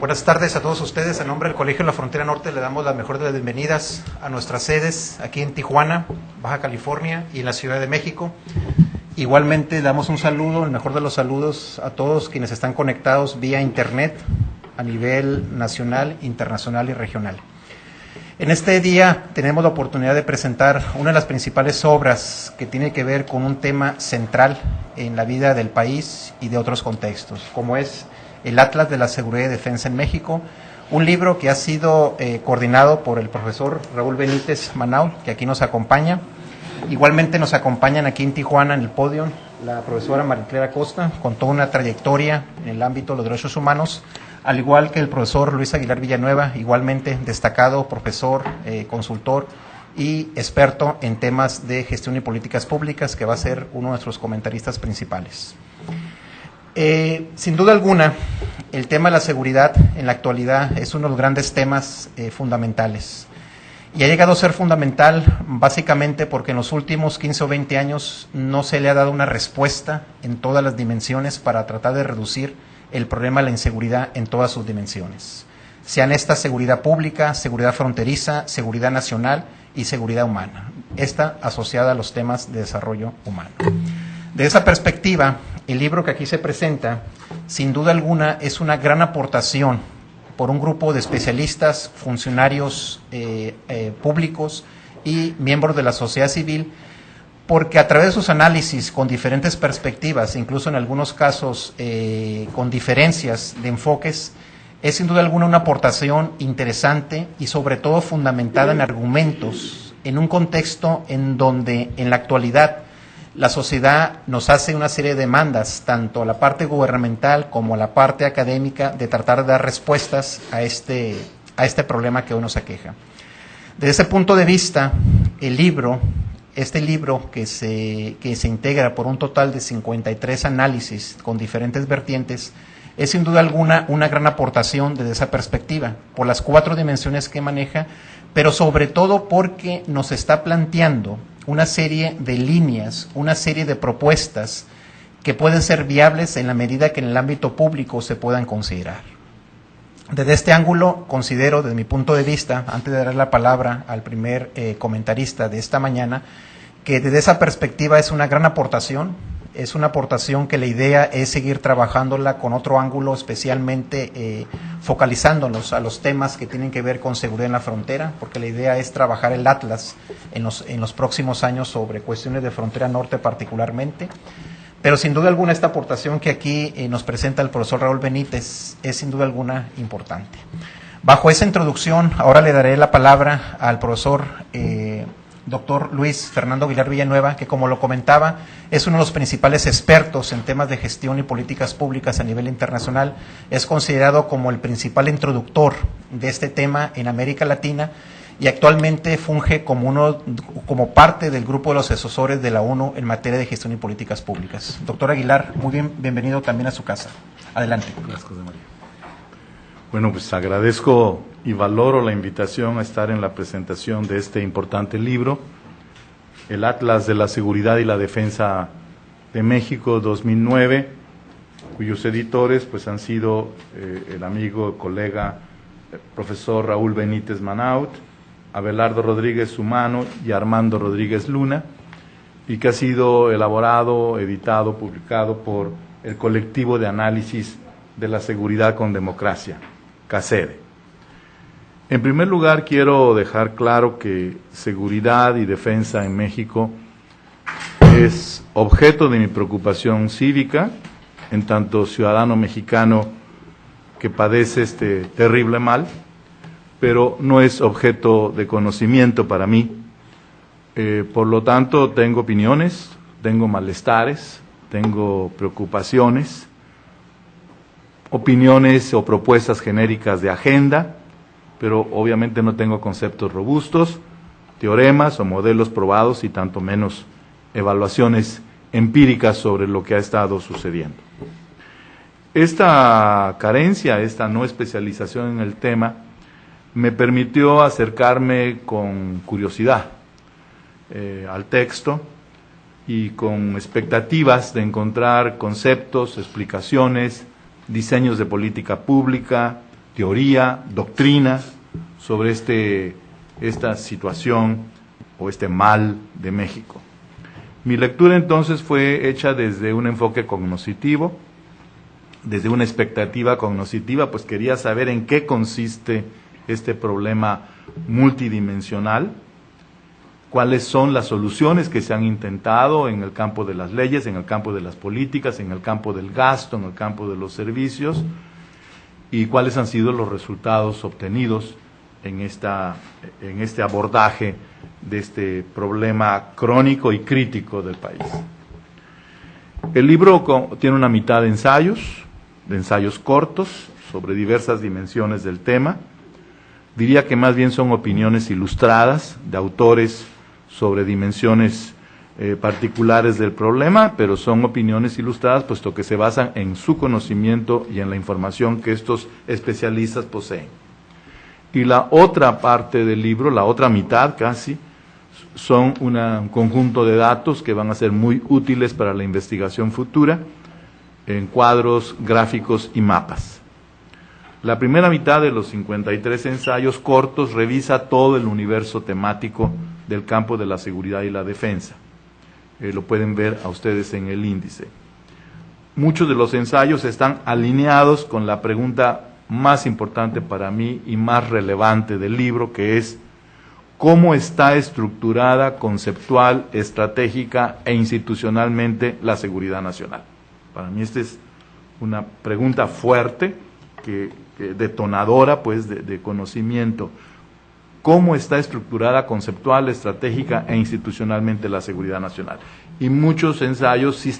Buenas tardes a todos ustedes. En nombre del Colegio de la Frontera Norte le damos la mejor de las bienvenidas a nuestras sedes aquí en Tijuana, Baja California y en la Ciudad de México. Igualmente damos un saludo, el mejor de los saludos a todos quienes están conectados vía internet a nivel nacional, internacional y regional. En este día tenemos la oportunidad de presentar una de las principales obras que tiene que ver con un tema central en la vida del país y de otros contextos, como es el Atlas de la Seguridad y Defensa en México, un libro que ha sido coordinado por el profesor Raúl Benítez Manaut, que aquí nos acompaña. Igualmente nos acompañan aquí en Tijuana en el podio la profesora Mariclera Costa, con toda una trayectoria en el ámbito de los derechos humanos, al igual que el profesor Luis Aguilar Villanueva, igualmente destacado profesor, consultor y experto en temas de gestión y políticas públicas, que va a ser uno de nuestros comentaristas principales. Sin duda alguna, el tema de la seguridad en la actualidad es uno de los grandes temas fundamentales. Y ha llegado a ser fundamental básicamente porque en los últimos 15 o 20 años no se le ha dado una respuesta en todas las dimensiones para tratar de reducir el problema de la inseguridad en todas sus dimensiones. Sean esta seguridad pública, seguridad fronteriza, seguridad nacional y seguridad humana. Esta asociada a los temas de desarrollo humano. De esa perspectiva, el libro que aquí se presenta, sin duda alguna, es una gran aportación por un grupo de especialistas, funcionarios públicos y miembros de la sociedad civil, porque a través de sus análisis con diferentes perspectivas, incluso en algunos casos con diferencias de enfoques, es sin duda alguna una aportación interesante y sobre todo fundamentada en argumentos, en un contexto en donde en la actualidad la sociedad nos hace una serie de demandas, tanto a la parte gubernamental como a la parte académica, de tratar de dar respuestas a este problema que hoy nos aqueja. Desde ese punto de vista, este libro que se integra por un total de 53 análisis con diferentes vertientes, es sin duda alguna una gran aportación desde esa perspectiva, por las 4 dimensiones que maneja, pero sobre todo porque nos está planteando una serie de líneas, una serie de propuestas que pueden ser viables en la medida que en el ámbito público se puedan considerar. Desde este ángulo, considero, desde mi punto de vista, antes de dar la palabra al primer comentarista de esta mañana, que desde esa perspectiva es una gran aportación. Es una aportación que la idea es seguir trabajándola con otro ángulo, especialmente focalizándonos a los temas que tienen que ver con seguridad en la frontera, porque la idea es trabajar el Atlas en los próximos años sobre cuestiones de frontera norte particularmente. Pero sin duda alguna esta aportación que aquí nos presenta el profesor Raúl Benítez es sin duda alguna importante. Bajo esa introducción, ahora le daré la palabra al profesor doctor Luis Fernando Aguilar Villanueva, que como lo comentaba, es uno de los principales expertos en temas de gestión y políticas públicas a nivel internacional. Es considerado como el principal introductor de este tema en América Latina y actualmente funge como parte del grupo de los asesores de la ONU en materia de gestión y políticas públicas. Doctor Aguilar, muy bien, bienvenido también a su casa. Adelante. Gracias, José María. Bueno, pues agradezco y valoro la invitación a estar en la presentación de este importante libro, el Atlas de la Seguridad y la Defensa de México 2009, cuyos editores pues han sido el amigo, colega, profesor Raúl Benítez Manaut, Abelardo Rodríguez Sumano y Armando Rodríguez Luna, y que ha sido elaborado, editado, publicado por el Colectivo de Análisis de la Seguridad con Democracia, CACEDE. En primer lugar, quiero dejar claro que seguridad y defensa en México es objeto de mi preocupación cívica, en tanto ciudadano mexicano que padece este terrible mal, pero no es objeto de conocimiento para mí. Por lo tanto, tengo opiniones, tengo malestares, tengo preocupaciones, opiniones o propuestas genéricas de agenda, pero obviamente no tengo conceptos robustos, teoremas o modelos probados y tanto menos evaluaciones empíricas sobre lo que ha estado sucediendo. Esta carencia, esta no especialización en el tema, me permitió acercarme con curiosidad al texto y con expectativas de encontrar conceptos, explicaciones, diseños de política pública, teoría, doctrina sobre esta situación o este mal de México. Mi lectura entonces fue hecha desde un enfoque cognoscitivo, desde una expectativa cognoscitiva, pues quería saber en qué consiste este problema multidimensional, cuáles son las soluciones que se han intentado en el campo de las leyes, en el campo de las políticas, en el campo del gasto, en el campo de los servicios, y cuáles han sido los resultados obtenidos en este abordaje de este problema crónico y crítico del país. El libro tiene una mitad de ensayos cortos sobre diversas dimensiones del tema. Diría que más bien son opiniones ilustradas de autores sobre dimensiones particulares del problema, pero son opiniones ilustradas puesto que se basan en su conocimiento y en la información que estos especialistas poseen. Y la otra parte del libro, la otra mitad casi, son un conjunto de datos que van a ser muy útiles para la investigación futura en cuadros, gráficos y mapas. La primera mitad de los 53 ensayos cortos revisa todo el universo temático del campo de la seguridad y la defensa. Lo pueden ver a ustedes en el índice. Muchos de los ensayos están alineados con la pregunta más importante para mí y más relevante del libro, que es ¿cómo está estructurada conceptual, estratégica e institucionalmente la seguridad nacional? Para mí esta es una pregunta fuerte, detonadora pues de conocimiento. ¿Cómo está estructurada conceptual, estratégica e institucionalmente la seguridad nacional? Y muchos ensayos sí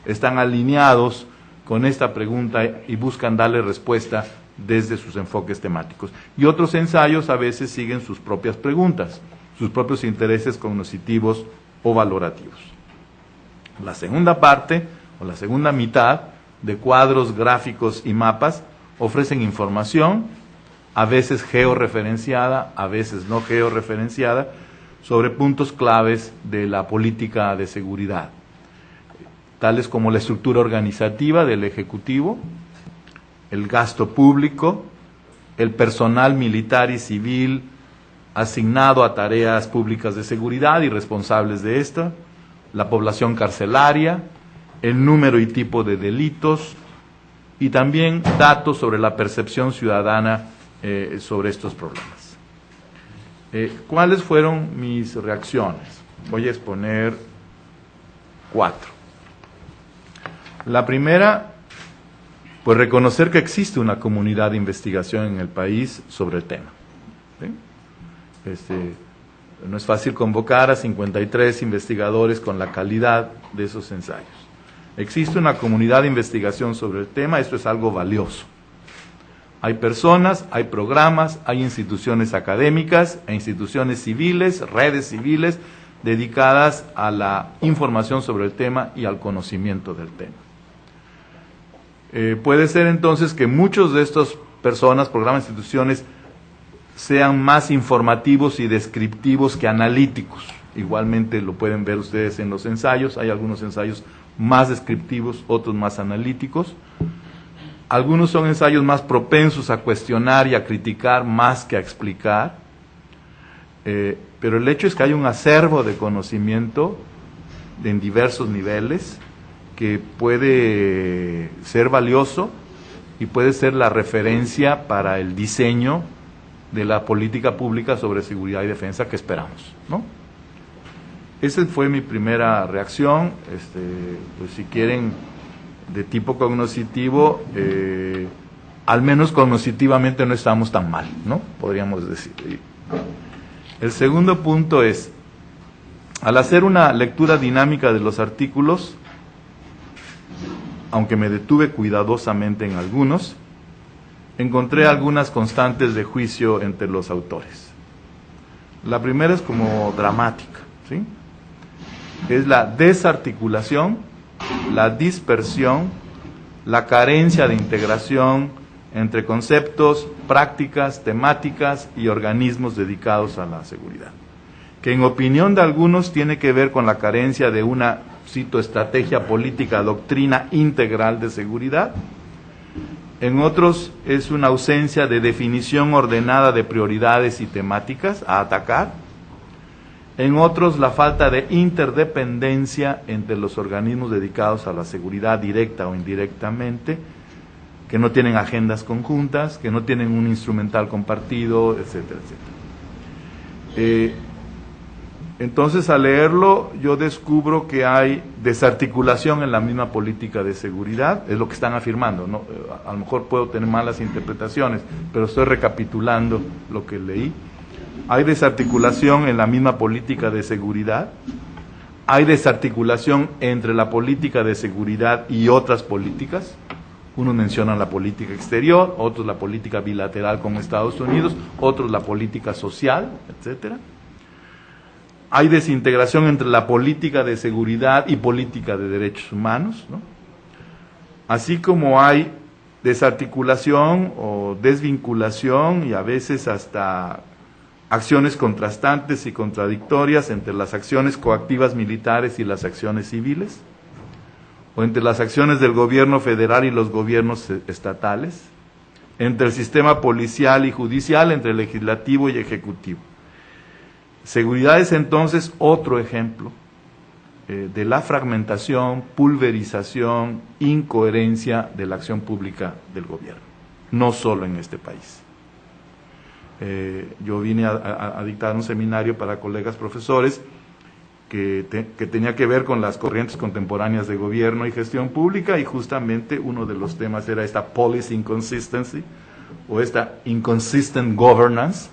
están alineados con esta pregunta y buscan darle respuesta desde sus enfoques temáticos. Y otros ensayos a veces siguen sus propias preguntas, sus propios intereses cognitivos o valorativos. La segunda parte, o la segunda mitad, de cuadros, gráficos y mapas, ofrecen información, a veces georreferenciada, a veces no georreferenciada, sobre puntos claves de la política de seguridad, tales como la estructura organizativa del Ejecutivo, el gasto público, el personal militar y civil asignado a tareas públicas de seguridad y responsables de esta, la población carcelaria, el número y tipo de delitos, y también datos sobre la percepción ciudadana sobre estos problemas. ¿Cuáles fueron mis reacciones? Voy a exponer 4. La primera, pues reconocer que existe una comunidad de investigación en el país sobre el tema. ¿Sí? No es fácil convocar a 53 investigadores con la calidad de esos ensayos. Existe una comunidad de investigación sobre el tema, esto es algo valioso. Hay personas, hay programas, hay instituciones académicas e instituciones civiles, redes civiles, dedicadas a la información sobre el tema y al conocimiento del tema. Puede ser entonces que muchos de estas personas, programas, instituciones, sean más informativos y descriptivos que analíticos. Igualmente lo pueden ver ustedes en los ensayos, hay algunos ensayos más descriptivos, otros más analíticos. Algunos son ensayos más propensos a cuestionar y a criticar más que a explicar, pero el hecho es que hay un acervo de conocimiento en diversos niveles que puede ser valioso y puede ser la referencia para el diseño de la política pública sobre seguridad y defensa que esperamos, ¿no? Esa fue mi primera reacción. Pues si quieren de tipo cognoscitivo, al menos cognitivamente no estamos tan mal, ¿no? Podríamos decir. El segundo punto es, al hacer una lectura dinámica de los artículos, aunque me detuve cuidadosamente en algunos, encontré algunas constantes de juicio entre los autores. La primera es como dramática, ¿sí? Es la desarticulación, la dispersión, la carencia de integración entre conceptos, prácticas, temáticas y organismos dedicados a la seguridad, que en opinión de algunos tiene que ver con la carencia de una, cito, estrategia política, doctrina integral de seguridad, En otros es una ausencia de definición ordenada de prioridades y temáticas a atacar. En otros, la falta de interdependencia entre los organismos dedicados a la seguridad directa o indirectamente, que no tienen agendas conjuntas, que no tienen un instrumental compartido, etcétera, etcétera. Entonces, al leerlo, yo descubro que hay desarticulación en la misma política de seguridad, es lo que están afirmando, ¿no? A lo mejor puedo tener malas interpretaciones, pero estoy recapitulando lo que leí. Hay desarticulación en la misma política de seguridad, hay desarticulación entre la política de seguridad y otras políticas. Unos mencionan la política exterior, otros la política bilateral con Estados Unidos, otros la política social, etcétera. Hay desintegración entre la política de seguridad y política de derechos humanos, ¿no? Así como hay desarticulación o desvinculación y a veces hasta acciones contrastantes y contradictorias entre las acciones coactivas militares y las acciones civiles, o entre las acciones del gobierno federal y los gobiernos estatales, entre el sistema policial y judicial, entre el legislativo y ejecutivo. Seguridad es entonces otro ejemplo de la fragmentación, pulverización, incoherencia de la acción pública del gobierno, no solo en este país. Yo vine a dictar un seminario para colegas profesores que tenía que ver con las corrientes contemporáneas de gobierno y gestión pública, y justamente uno de los temas era esta policy inconsistency o esta inconsistent governance,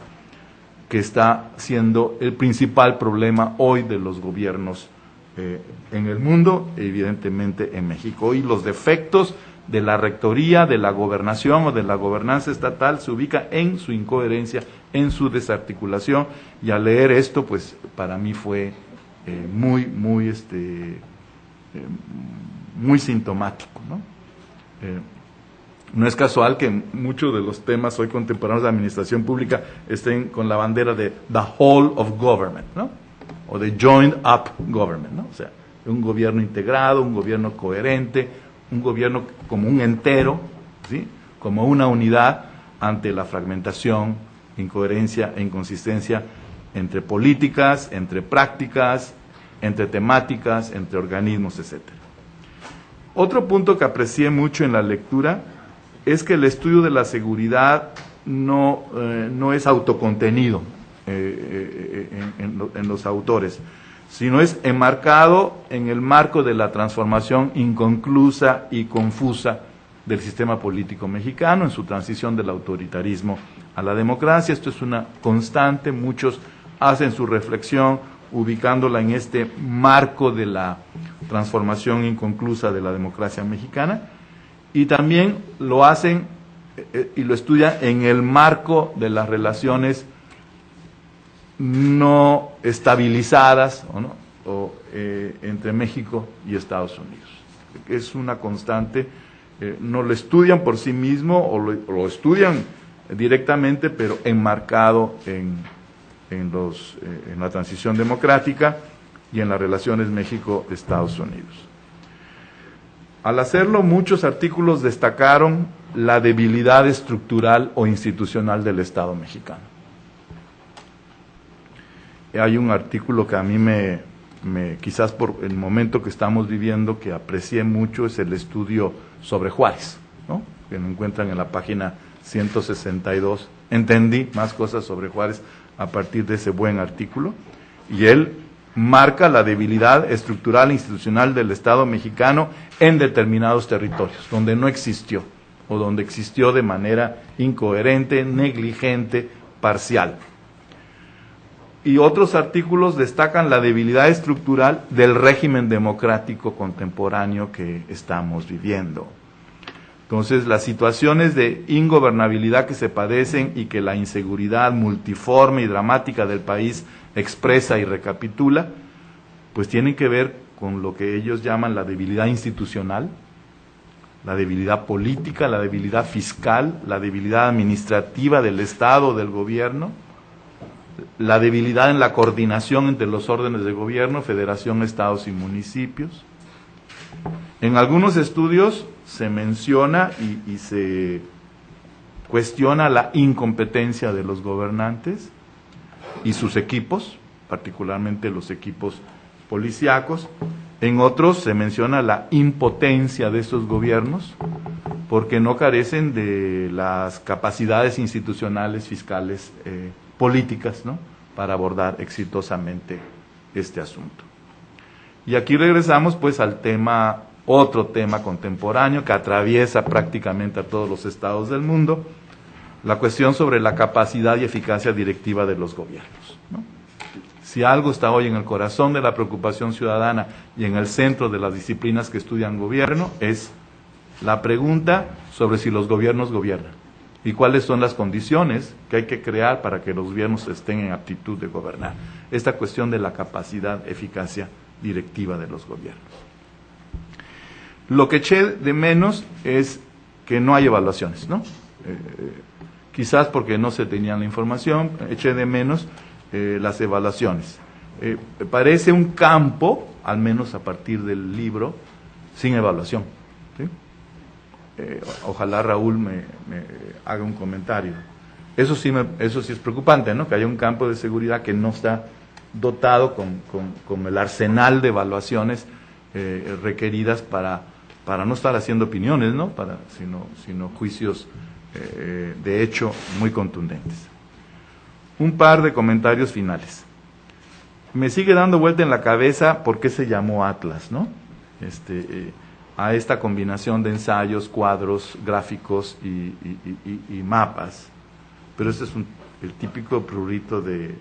que está siendo el principal problema hoy de los gobiernos en el mundo, evidentemente en México. Hoy los defectos de la rectoría, de la gobernación o de la gobernanza estatal se ubica en su incoherencia, en su desarticulación, y al leer esto, pues para mí fue muy sintomático, ¿no? No es casual que muchos de los temas hoy contemporáneos de administración pública estén con la bandera de the whole of government, ¿no? O de joined up government, ¿no? O sea, un gobierno integrado, un gobierno coherente, un gobierno como un entero, ¿sí? Como una unidad ante la fragmentación, incoherencia e inconsistencia entre políticas, entre prácticas, entre temáticas, entre organismos, etcétera. Otro punto que aprecié mucho en la lectura es que el estudio de la seguridad no es autocontenido en los autores, sino es enmarcado en el marco de la transformación inconclusa y confusa del sistema político mexicano, en su transición del autoritarismo a la democracia. Esto es una constante, muchos hacen su reflexión ubicándola en este marco de la transformación inconclusa de la democracia mexicana, y también lo hacen y lo estudian en el marco de las relaciones no estabilizadas entre México y Estados Unidos. Es una constante, no lo estudian por sí mismo o lo estudian directamente, pero enmarcado en la transición democrática y en las relaciones México-Estados Unidos. Al hacerlo, muchos artículos destacaron la debilidad estructural o institucional del Estado mexicano. Hay un artículo que a mí quizás por el momento que estamos viviendo, que aprecié mucho, es el estudio sobre Juárez, ¿no? Que lo encuentran en la página 162. Entendí más cosas sobre Juárez a partir de ese buen artículo, y él marca la debilidad estructural e institucional del Estado mexicano en determinados territorios, donde no existió, o donde existió de manera incoherente, negligente, parcial. Y otros artículos destacan la debilidad estructural del régimen democrático contemporáneo que estamos viviendo. Entonces, las situaciones de ingobernabilidad que se padecen y que la inseguridad multiforme y dramática del país expresa y recapitula, pues tienen que ver con lo que ellos llaman la debilidad institucional, la debilidad política, la debilidad fiscal, la debilidad administrativa del Estado, del gobierno, la debilidad en la coordinación entre los órdenes de gobierno, federación, estados y municipios. En algunos estudios se menciona y se cuestiona la incompetencia de los gobernantes y sus equipos, particularmente los equipos policíacos. En otros se menciona la impotencia de estos gobiernos porque no carecen de las capacidades institucionales, fiscales, políticas, ¿no?, para abordar exitosamente este asunto. Y aquí regresamos pues al tema, otro tema contemporáneo que atraviesa prácticamente a todos los estados del mundo, la cuestión sobre la capacidad y eficacia directiva de los gobiernos, ¿no? Si algo está hoy en el corazón de la preocupación ciudadana y en el centro de las disciplinas que estudian gobierno, es la pregunta sobre si los gobiernos gobiernan y cuáles son las condiciones que hay que crear para que los gobiernos estén en aptitud de gobernar. Esta cuestión de la capacidad, eficacia directiva de los gobiernos. Lo que eché de menos es que no hay evaluaciones, ¿no? Quizás porque no se tenía la información, eché de menos las evaluaciones. Parece un campo, al menos a partir del libro, sin evaluación, ¿sí? Ojalá Raúl me haga un comentario. Eso sí es preocupante, ¿no?, que haya un campo de seguridad que no está dotado con el arsenal de evaluaciones requeridas para no estar haciendo opiniones, ¿no?, sino juicios de hecho muy contundentes. Un par de comentarios finales. Me sigue dando vuelta en la cabeza por qué se llamó Atlas, ¿no? A esta combinación de ensayos, cuadros, gráficos y mapas. Pero ese es el típico prurito de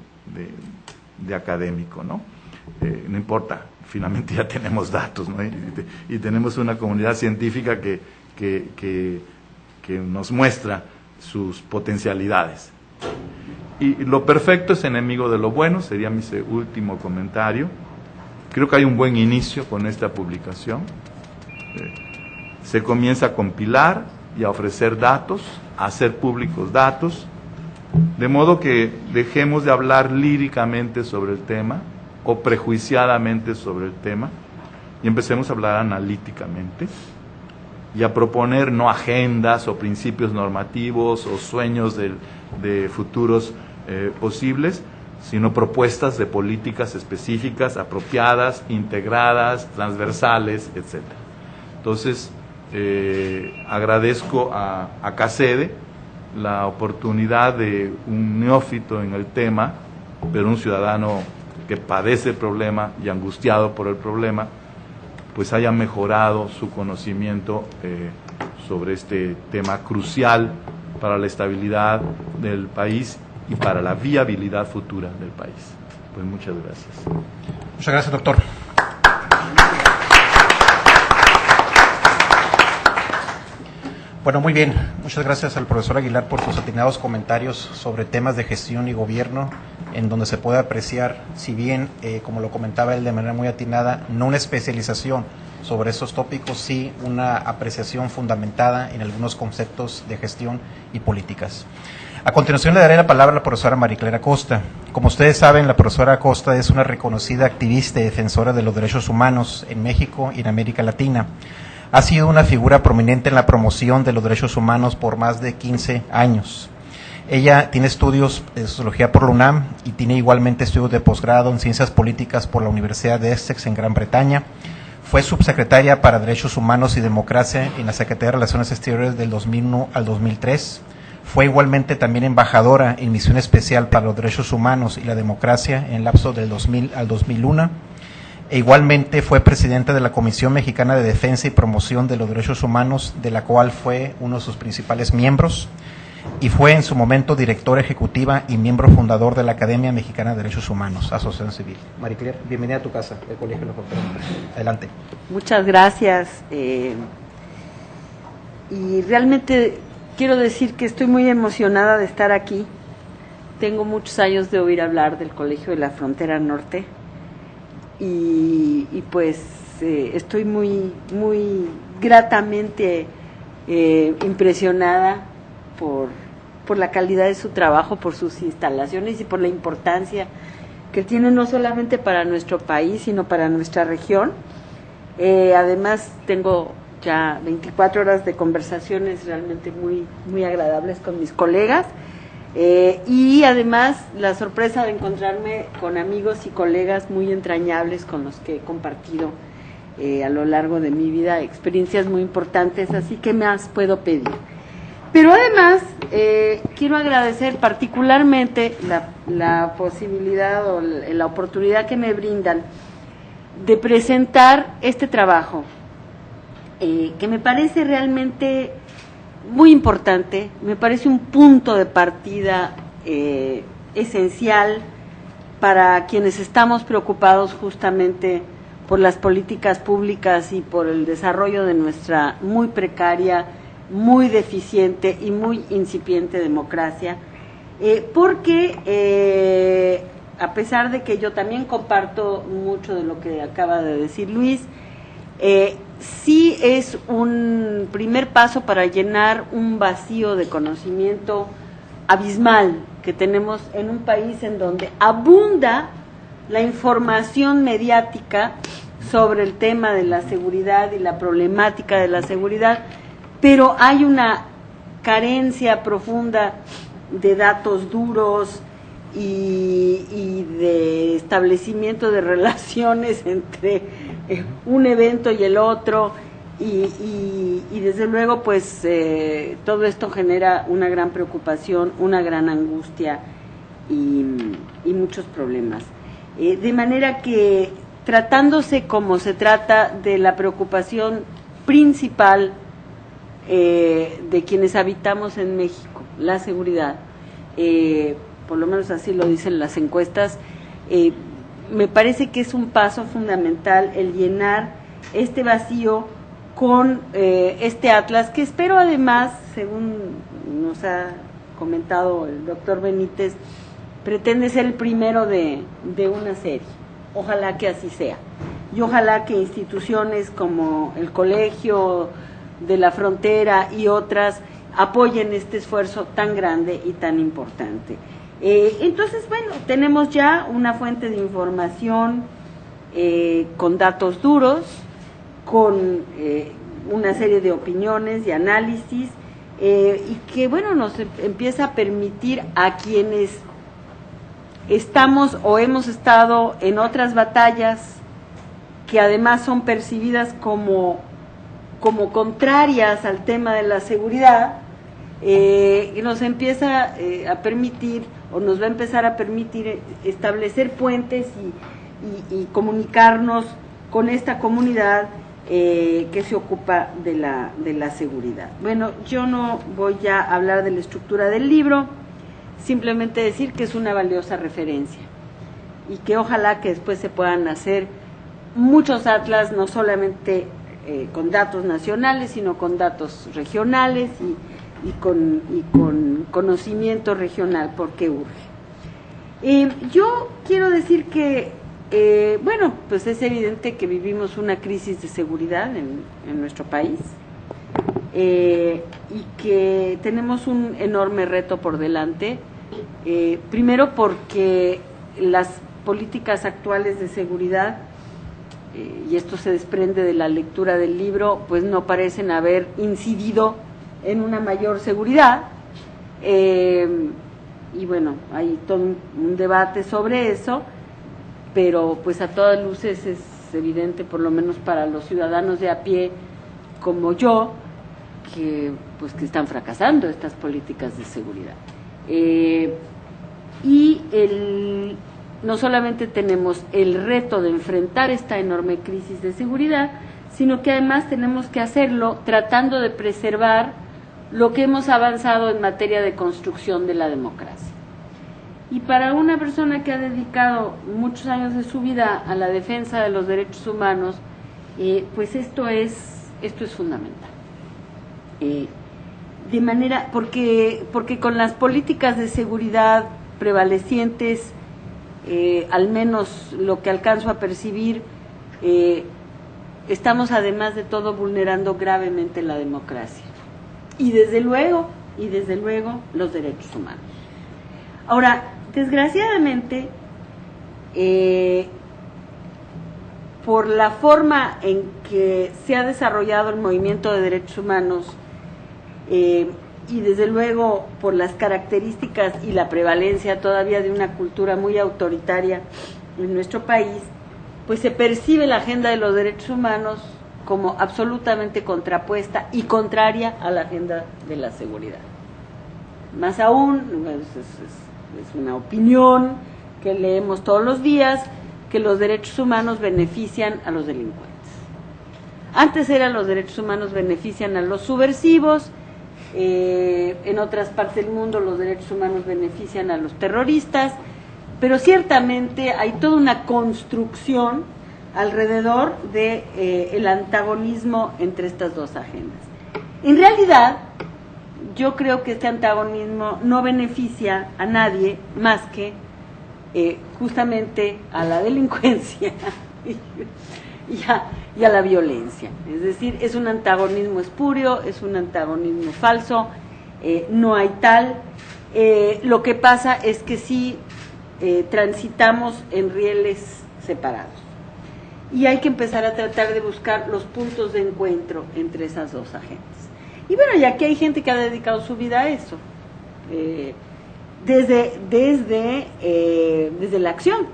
académico, ¿no? No importa, finalmente ya tenemos datos, ¿no? Y tenemos una comunidad científica que nos muestra sus potencialidades. Y lo perfecto es enemigo de lo bueno, sería mi último comentario. Creo que hay un buen inicio con esta publicación. Se comienza a compilar y a ofrecer datos, a hacer públicos datos, de modo que dejemos de hablar líricamente sobre el tema o prejuiciadamente sobre el tema y empecemos a hablar analíticamente y a proponer no agendas o principios normativos o sueños de futuros posibles, sino propuestas de políticas específicas, apropiadas, integradas, transversales, etc. Entonces, agradezco a CACEDE la oportunidad de un neófito en el tema, pero un ciudadano que padece el problema y angustiado por el problema, pues haya mejorado su conocimiento sobre este tema crucial para la estabilidad del país y para la viabilidad futura del país. Pues muchas gracias. Muchas gracias, doctor. Bueno, muy bien. Muchas gracias al profesor Aguilar por sus atinados comentarios sobre temas de gestión y gobierno, en donde se puede apreciar, si bien, como lo comentaba él de manera muy atinada, no una especialización sobre esos tópicos, sí una apreciación fundamentada en algunos conceptos de gestión y políticas. A continuación le daré la palabra a la profesora Maricler Acosta. Como ustedes saben, la profesora Acosta es una reconocida activista y defensora de los derechos humanos en México y en América Latina. Ha sido una figura prominente en la promoción de los derechos humanos por más de 15 años. Ella tiene estudios de sociología por la UNAM y tiene igualmente estudios de posgrado en ciencias políticas por la Universidad de Essex en Gran Bretaña. Fue subsecretaria para Derechos Humanos y Democracia en la Secretaría de Relaciones Exteriores del 2001 al 2003. Fue igualmente también embajadora en Misión Especial para los Derechos Humanos y la Democracia en el lapso del 2000 al 2001. E igualmente fue presidenta de la Comisión Mexicana de Defensa y Promoción de los Derechos Humanos, de la cual fue uno de sus principales miembros, y fue en su momento directora ejecutiva y miembro fundador de la Academia Mexicana de Derechos Humanos, Asociación Civil. Maricler, bienvenida a tu casa, el Colegio de la Frontera. Adelante. Muchas gracias. Y realmente quiero decir que estoy muy emocionada de estar aquí. Tengo muchos años de oír hablar del Colegio de la Frontera Norte y pues estoy muy gratamente impresionada por la calidad de su trabajo, por sus instalaciones y por la importancia que tiene no solamente para nuestro país, sino para nuestra región. Además, tengo ya 24 horas de conversaciones realmente muy, muy agradables con mis colegas. Y además la sorpresa de encontrarme con amigos y colegas muy entrañables con los que he compartido a lo largo de mi vida experiencias muy importantes, así que más puedo pedir. Pero además quiero agradecer particularmente la posibilidad o la oportunidad que me brindan de presentar este trabajo, que me parece realmente muy importante, me parece un punto de partida esencial para quienes estamos preocupados justamente por las políticas públicas y por el desarrollo de nuestra muy precaria, muy deficiente y muy incipiente democracia, porque a pesar de que yo también comparto mucho de lo que acaba de decir Luis, sí es un primer paso para llenar un vacío de conocimiento abismal que tenemos en un país en donde abunda la información mediática sobre el tema de la seguridad y la problemática de la seguridad, pero hay una carencia profunda de datos duros y de establecimiento de relaciones entre un evento y el otro, y desde luego pues todo esto genera una gran preocupación, una gran angustia y muchos problemas. De manera que, tratándose como se trata de la preocupación principal de quienes habitamos en México, la seguridad, por lo menos así lo dicen las encuestas, me parece que es un paso fundamental el llenar este vacío con este atlas, que espero además, según nos ha comentado el doctor Benítez, pretende ser el primero de una serie. Ojalá que así sea. Y ojalá que instituciones como el Colegio de la Frontera y otras apoyen este esfuerzo tan grande y tan importante. Entonces, bueno, tenemos ya una fuente de información con datos duros, con una serie de opiniones y análisis, y que, bueno, nos empieza a permitir a quienes estamos o hemos estado en otras batallas que además son percibidas como contrarias al tema de la seguridad, nos empieza a permitir, o nos va a empezar a permitir establecer puentes y comunicarnos con esta comunidad que se ocupa de la seguridad. Bueno, yo no voy ya a hablar de la estructura del libro, simplemente decir que es una valiosa referencia y que ojalá que después se puedan hacer muchos atlas, no solamente con datos nacionales, sino con datos regionales y con conocimiento regional, porque urge. Yo quiero decir que, bueno, pues es evidente que vivimos una crisis de seguridad en nuestro país, y que tenemos un enorme reto por delante, primero porque las políticas actuales de seguridad, y esto se desprende de la lectura del libro, pues no parecen haber incidido en una mayor seguridad, y bueno, hay todo un debate sobre eso, pero pues a todas luces es evidente, por lo menos para los ciudadanos de a pie como yo, que están fracasando estas políticas de seguridad. No solamente tenemos el reto de enfrentar esta enorme crisis de seguridad, sino que además tenemos que hacerlo tratando de preservar lo que hemos avanzado en materia de construcción de la democracia. Y para una persona que ha dedicado muchos años de su vida a la defensa de los derechos humanos, pues esto es fundamental. De manera, porque con las políticas de seguridad prevalecientes, al menos lo que alcanzo a percibir, estamos además de todo vulnerando gravemente la democracia y desde luego los derechos humanos. Ahora, desgraciadamente, por la forma en que se ha desarrollado el movimiento de derechos humanos y desde luego por las características y la prevalencia todavía de una cultura muy autoritaria en nuestro país, pues se percibe la agenda de los derechos humanos como absolutamente contrapuesta y contraria a la agenda de la seguridad. Más aún, es una opinión que leemos todos los días, que los derechos humanos benefician a los delincuentes. Antes eran los derechos humanos benefician a los subversivos, en otras partes del mundo los derechos humanos benefician a los terroristas, pero ciertamente hay toda una construcción alrededor de el antagonismo entre estas dos agendas. En realidad, yo creo que este antagonismo no beneficia a nadie más que justamente a la delincuencia y a la violencia. Es decir, es un antagonismo espurio, es un antagonismo falso, no hay tal. Lo que pasa es que sí transitamos en rieles separados. Y hay que empezar a tratar de buscar los puntos de encuentro entre esas dos agendas. Y bueno, y aquí hay gente que ha dedicado su vida a eso, desde la acción.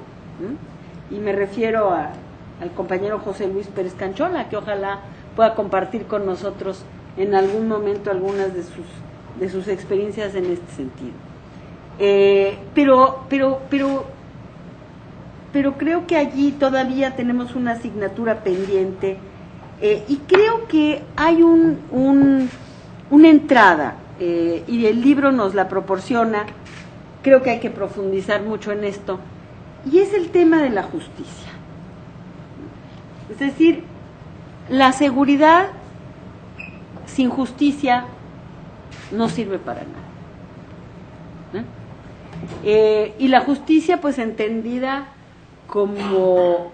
Y me refiero al compañero José Luis Pérez Canchola, que ojalá pueda compartir con nosotros en algún momento algunas de sus experiencias en este sentido. Pero creo que allí todavía tenemos una asignatura pendiente y creo que hay una entrada y el libro nos la proporciona. Creo que hay que profundizar mucho en esto y es el tema de la justicia. Es decir, la seguridad sin justicia no sirve para nada. Y la justicia, pues entendida como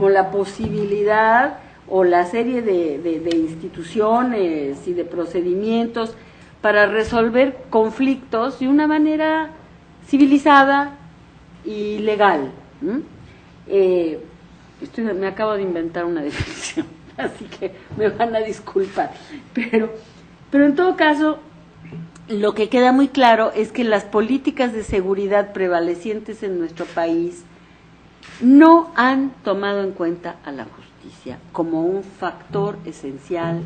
la posibilidad o la serie de instituciones y de procedimientos para resolver conflictos de una manera civilizada y legal. Me acabo de inventar una definición, así que me van a disculpar. Pero en todo caso, lo que queda muy claro es que las políticas de seguridad prevalecientes en nuestro país no han tomado en cuenta a la justicia como un factor esencial,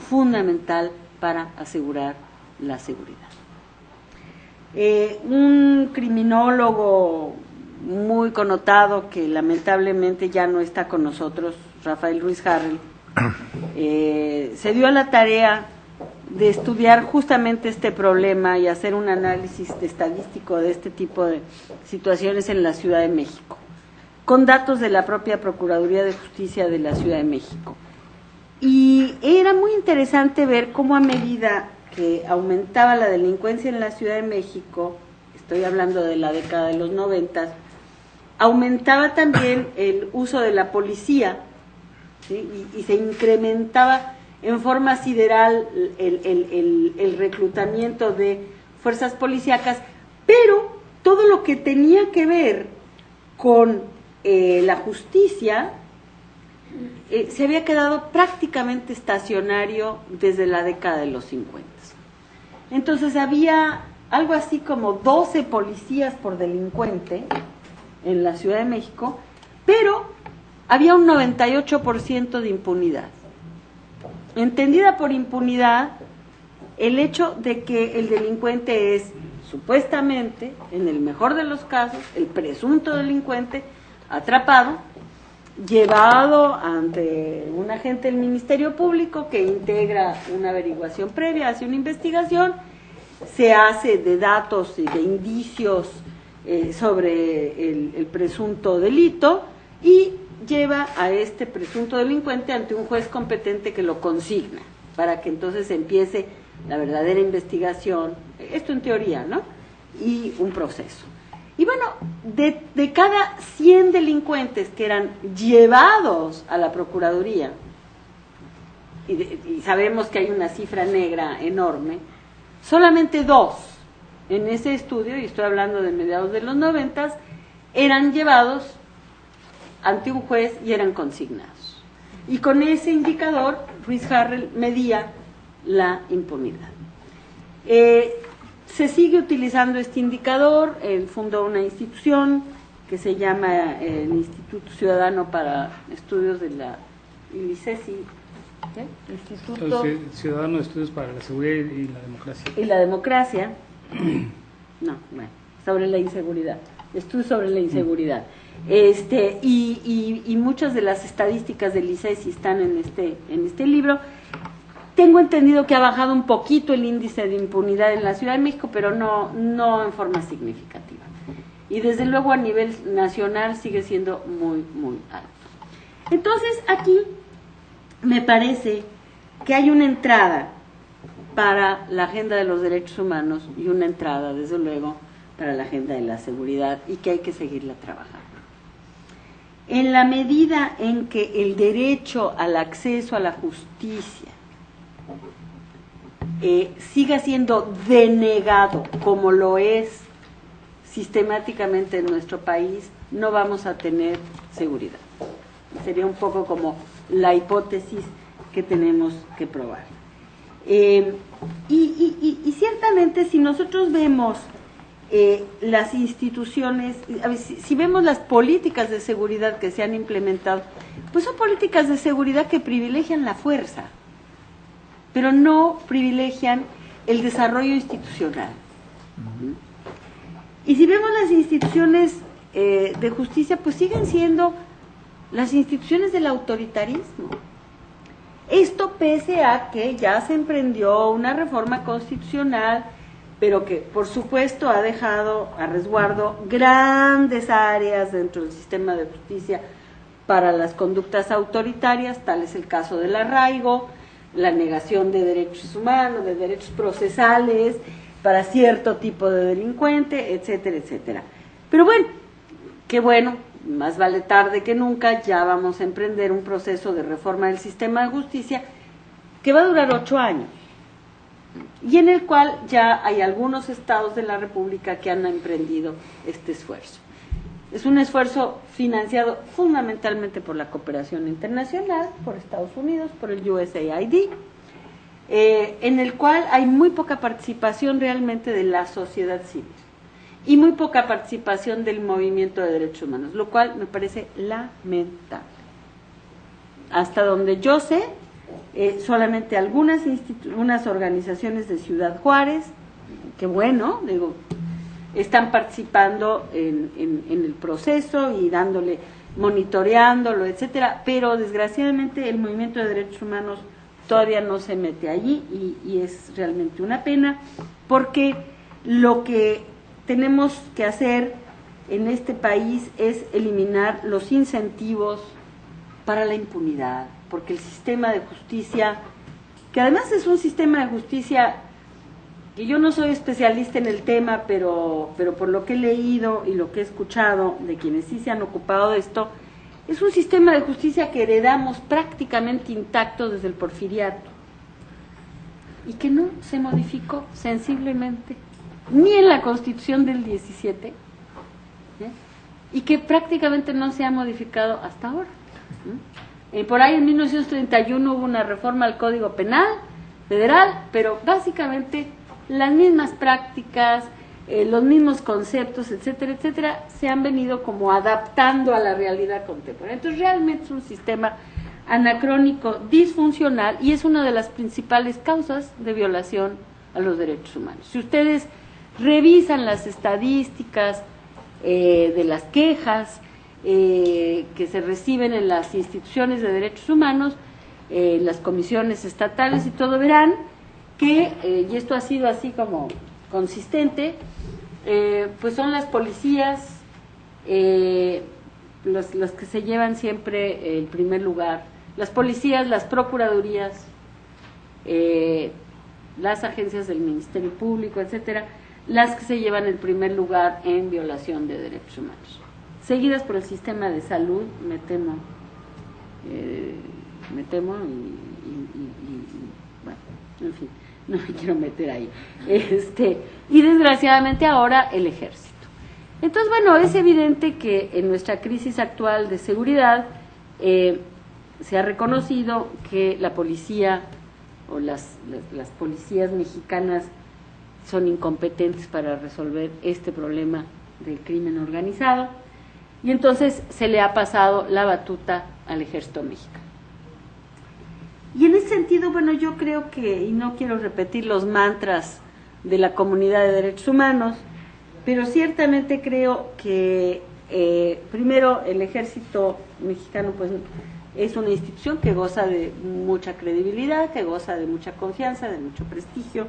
fundamental para asegurar la seguridad. Un criminólogo muy connotado que lamentablemente ya no está con nosotros, Rafael Ruiz Harrell, se dio a la tarea de estudiar justamente este problema y hacer un análisis estadístico de este tipo de situaciones en la Ciudad de México, con datos de la propia Procuraduría de Justicia de la Ciudad de México. Y era muy interesante ver cómo a medida que aumentaba la delincuencia en la Ciudad de México, estoy hablando de la década de los 90, aumentaba también el uso de la policía, ¿sí? y se incrementaba en forma sideral el reclutamiento de fuerzas policíacas, pero todo lo que tenía que ver con la justicia se había quedado prácticamente estacionario desde la década de los 50. Entonces había algo así como 12 policías por delincuente en la Ciudad de México, pero había un 98% de impunidad. Entendida por impunidad el hecho de que el delincuente es supuestamente, en el mejor de los casos, el presunto delincuente atrapado, llevado ante un agente del Ministerio Público que integra una averiguación previa, hace una investigación, se hace de datos y de indicios sobre el presunto delito y lleva a este presunto delincuente ante un juez competente que lo consigna para que entonces empiece la verdadera investigación, esto en teoría, ¿no? Y un proceso. Y bueno, de cada 100 delincuentes que eran llevados a la Procuraduría, y sabemos que hay una cifra negra enorme, solamente 2 en ese estudio, y estoy hablando de mediados de los 90, eran llevados ante un juez y eran consignados. Y con ese indicador, Ruiz Harrell medía la impunidad. Se sigue utilizando este indicador. Él fundó una institución que se llama el Instituto Ciudadano para Estudios de la ICESI, Instituto Ciudadano de Estudios para la Seguridad y la Democracia. Y la democracia, no, bueno, sobre la inseguridad, estudios sobre la inseguridad. Y muchas de las estadísticas del ICESI están en este libro. Tengo entendido que ha bajado un poquito el índice de impunidad en la Ciudad de México, pero no en forma significativa. Y desde luego a nivel nacional sigue siendo muy, muy alto. Entonces aquí me parece que hay una entrada para la agenda de los derechos humanos y una entrada, desde luego, para la agenda de la seguridad y que hay que seguirla trabajando. En la medida en que el derecho al acceso a la justicia siga siendo denegado como lo es sistemáticamente en nuestro país, no vamos a tener seguridad. Sería un poco como la hipótesis que tenemos que probar. Y ciertamente si nosotros vemos las instituciones, si vemos las políticas de seguridad que se han implementado, pues son políticas de seguridad que privilegian la fuerza, pero no privilegian el desarrollo institucional. Y si vemos las instituciones de justicia, pues siguen siendo las instituciones del autoritarismo. Esto pese a que ya se emprendió una reforma constitucional, pero que por supuesto ha dejado a resguardo grandes áreas dentro del sistema de justicia para las conductas autoritarias, tal es el caso del arraigo, la negación de derechos humanos, de derechos procesales para cierto tipo de delincuente, etcétera, etcétera. Pero bueno, qué bueno, más vale tarde que nunca, ya vamos a emprender un proceso de reforma del sistema de justicia que va a durar 8 años y en el cual ya hay algunos estados de la República que han emprendido este esfuerzo. Es un esfuerzo financiado fundamentalmente por la cooperación internacional, por Estados Unidos, por el USAID, en el cual hay muy poca participación realmente de la sociedad civil y muy poca participación del movimiento de derechos humanos, lo cual me parece lamentable. Hasta donde yo sé, solamente algunas organizaciones de Ciudad Juárez, que bueno, digo, están participando en el proceso y dándole, monitoreándolo, etcétera, pero desgraciadamente el movimiento de derechos humanos todavía no se mete allí y es realmente una pena, porque lo que tenemos que hacer en este país es eliminar los incentivos para la impunidad, porque el sistema de justicia, que además es un sistema de justicia que yo no soy especialista en el tema, pero por lo que he leído y lo que he escuchado de quienes sí se han ocupado de esto, es un sistema de justicia que heredamos prácticamente intacto desde el porfiriato y que no se modificó sensiblemente ni en la Constitución del 17 y que prácticamente no se ha modificado hasta ahora. Por ahí en 1931 hubo una reforma al Código Penal Federal, pero básicamente las mismas prácticas, los mismos conceptos, etcétera, etcétera, se han venido como adaptando a la realidad contemporánea. Entonces realmente es un sistema anacrónico, disfuncional, y es una de las principales causas de violación a los derechos humanos. Si ustedes revisan las estadísticas de las quejas que se reciben en las instituciones de derechos humanos, las comisiones estatales y todo, verán que, y esto ha sido así como consistente, pues son las policías los que se llevan siempre el primer lugar, las policías, las procuradurías, las agencias del Ministerio Público, etcétera, las que se llevan el primer lugar en violación de derechos humanos, seguidas por el sistema de salud, me temo y bueno, en fin, no me quiero meter ahí, y desgraciadamente ahora el ejército. Entonces, bueno, es evidente que en nuestra crisis actual de seguridad se ha reconocido que la policía o las policías mexicanas son incompetentes para resolver este problema del crimen organizado, y entonces se le ha pasado la batuta al Ejército Mexicano. Y en ese sentido, bueno, yo creo que, y no quiero repetir los mantras de la comunidad de derechos humanos, pero ciertamente creo que primero el Ejército Mexicano pues es una institución que goza de mucha credibilidad, que goza de mucha confianza, de mucho prestigio,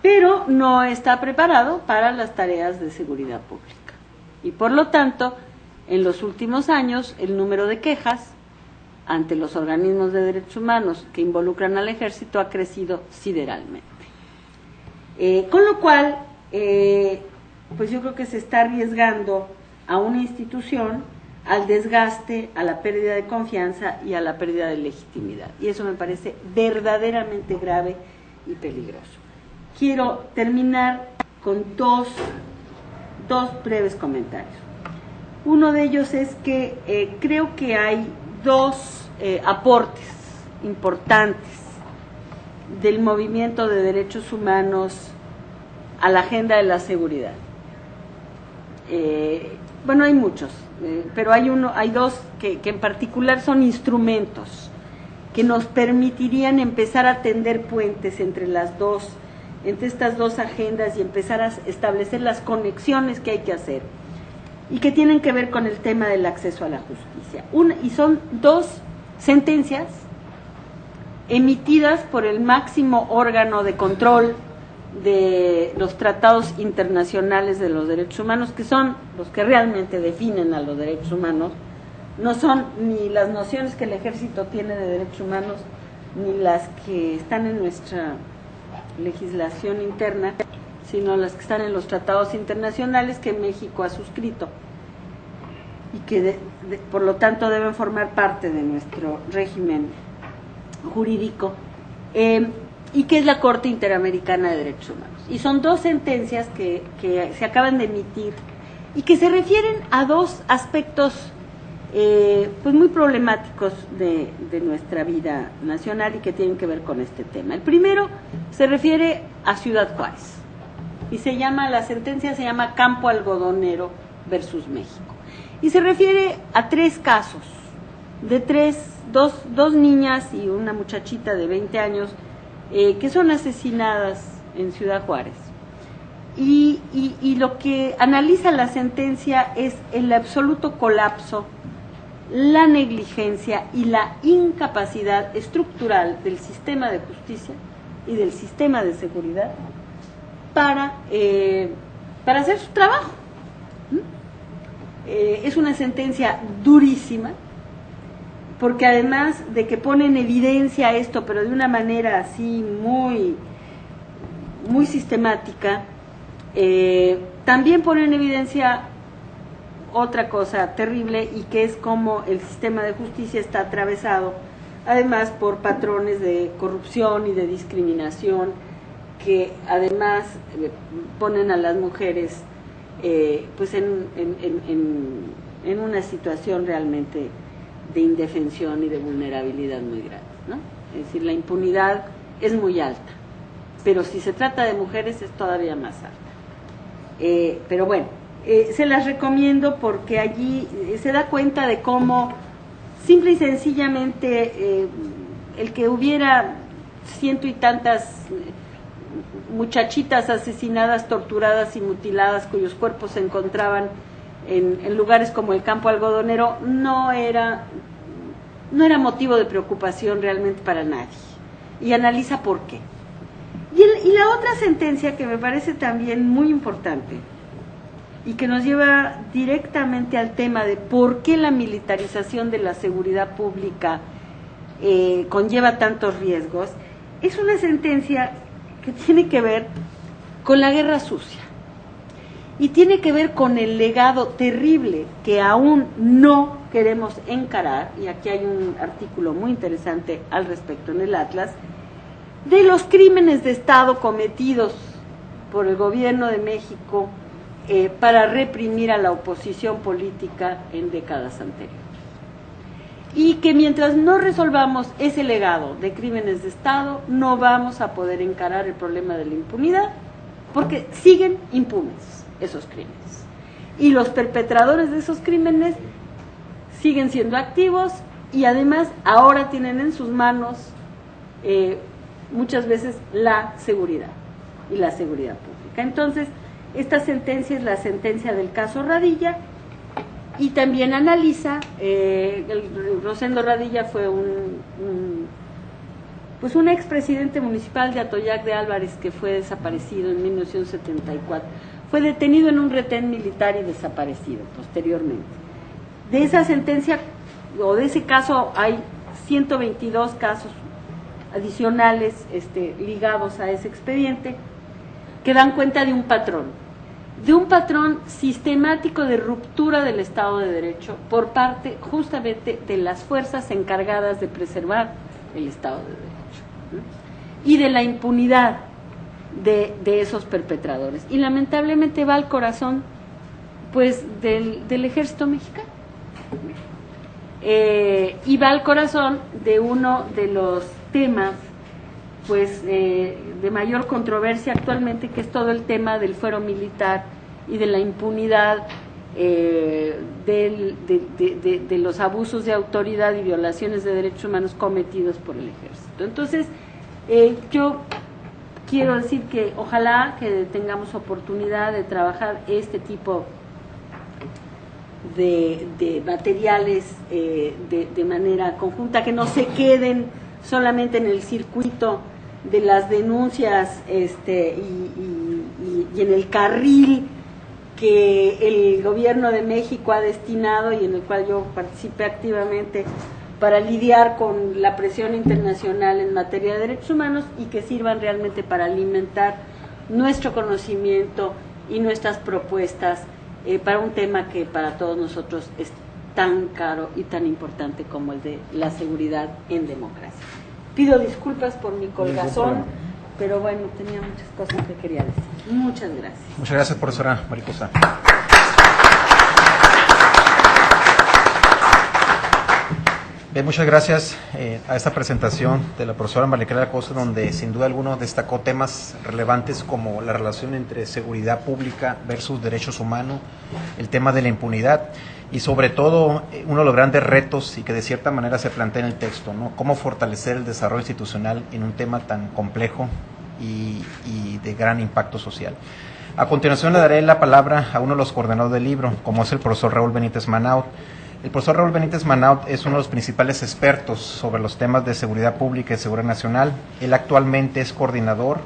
pero no está preparado para las tareas de seguridad pública. Y por lo tanto, en los últimos años, el número de quejas ante los organismos de derechos humanos que involucran al ejército ha crecido sideralmente. Con lo cual, pues yo creo que se está arriesgando a una institución al desgaste, a la pérdida de confianza y a la pérdida de legitimidad. Y eso me parece verdaderamente grave y peligroso. Quiero terminar con dos breves comentarios. Uno de ellos es que creo que hay dos aportes importantes del movimiento de derechos humanos a la agenda de la seguridad. Bueno, hay muchos, pero hay dos que en particular son instrumentos que nos permitirían empezar a tender puentes entre estas dos agendas y empezar a establecer las conexiones que hay que hacer y que tienen que ver con el tema del acceso a la justicia. Y son dos sentencias emitidas por el máximo órgano de control de los tratados internacionales de los derechos humanos, que son los que realmente definen a los derechos humanos. No son ni las nociones que el ejército tiene de derechos humanos, ni las que están en nuestra legislación interna, sino las que están en los tratados internacionales que México ha suscrito y que por lo tanto deben formar parte de nuestro régimen jurídico, y que es la Corte Interamericana de Derechos Humanos. Y son dos sentencias que se acaban de emitir y que se refieren a dos aspectos pues muy problemáticos de nuestra vida nacional y que tienen que ver con este tema. El primero se refiere a Ciudad Juárez y la sentencia se llama Campo Algodonero versus México, y se refiere a tres casos de dos niñas y una muchachita de 20 años que son asesinadas en Ciudad Juárez. Y lo que analiza la sentencia es el absoluto colapso, la negligencia y la incapacidad estructural del sistema de justicia y del sistema de seguridad para hacer su trabajo. Es una sentencia durísima, porque además de que pone en evidencia esto, pero de una manera así muy, muy sistemática, también pone en evidencia otra cosa terrible, y que es cómo el sistema de justicia está atravesado, además, por patrones de corrupción y de discriminación, que además ponen a las mujeres pues en una situación realmente de indefensión y de vulnerabilidad muy grande, ¿no? Es decir, la impunidad es muy alta, pero si se trata de mujeres es todavía más alta. Pero bueno, se las recomiendo porque allí se da cuenta de cómo simple y sencillamente el que hubiera ciento y tantas muchachitas asesinadas, torturadas y mutiladas, cuyos cuerpos se encontraban en lugares como el Campo Algodonero, no era motivo de preocupación realmente para nadie. Y analiza por qué. Y la otra sentencia que me parece también muy importante y que nos lleva directamente al tema de por qué la militarización de la seguridad pública conlleva tantos riesgos, es una sentencia que tiene que ver con la guerra sucia y tiene que ver con el legado terrible que aún no queremos encarar, y aquí hay un artículo muy interesante al respecto en el Atlas, de los crímenes de Estado cometidos por el gobierno de México para reprimir a la oposición política en décadas anteriores. Y que mientras no resolvamos ese legado de crímenes de Estado, no vamos a poder encarar el problema de la impunidad, porque siguen impunes esos crímenes. Y los perpetradores de esos crímenes siguen siendo activos y además ahora tienen en sus manos muchas veces la seguridad y la seguridad pública. Entonces, esta sentencia es la sentencia del caso Radilla y también analiza, Rosendo Radilla fue pues un expresidente municipal de Atoyac de Álvarez que fue desaparecido en 1974. Fue detenido en un retén militar y desaparecido posteriormente. De esa sentencia o de ese caso hay 122 casos adicionales ligados a ese expediente que dan cuenta de un patrón sistemático de ruptura del Estado de Derecho por parte justamente de las fuerzas encargadas de preservar el Estado de Derecho, ¿no? Y de la impunidad de esos perpetradores. Y lamentablemente va al corazón pues del ejército mexicano. Y va al corazón de uno de los temas pues de mayor controversia actualmente, que es todo el tema del fuero militar y de la impunidad de los abusos de autoridad y violaciones de derechos humanos cometidos por el ejército. Entonces, yo quiero decir que ojalá que tengamos oportunidad de trabajar este tipo de materiales de manera conjunta, que no se queden solamente en el circuito de las denuncias y en el carril que el gobierno de México ha destinado y en el cual yo participé activamente para lidiar con la presión internacional en materia de derechos humanos, y que sirvan realmente para alimentar nuestro conocimiento y nuestras propuestas para un tema que para todos nosotros es tan caro y tan importante como el de la seguridad en democracia. Pido disculpas por mi colgazón, pero bueno, tenía muchas cosas que quería decir. Muchas gracias. Muchas gracias, profesora Mariposa. Bien, muchas gracias a esta presentación de la profesora Maricela Acosta, donde sin duda alguna destacó temas relevantes como la relación entre seguridad pública versus derechos humanos, el tema de la impunidad y sobre todo uno de los grandes retos y que de cierta manera se plantea en el texto, ¿no? Cómo fortalecer el desarrollo institucional en un tema tan complejo y de gran impacto social. A continuación le daré la palabra a uno de los coordinadores del libro, como es el profesor Raúl Benítez Manaut. El profesor Raúl Benítez Manaut es uno de los principales expertos sobre los temas de seguridad pública y seguridad nacional. Él actualmente es coordinador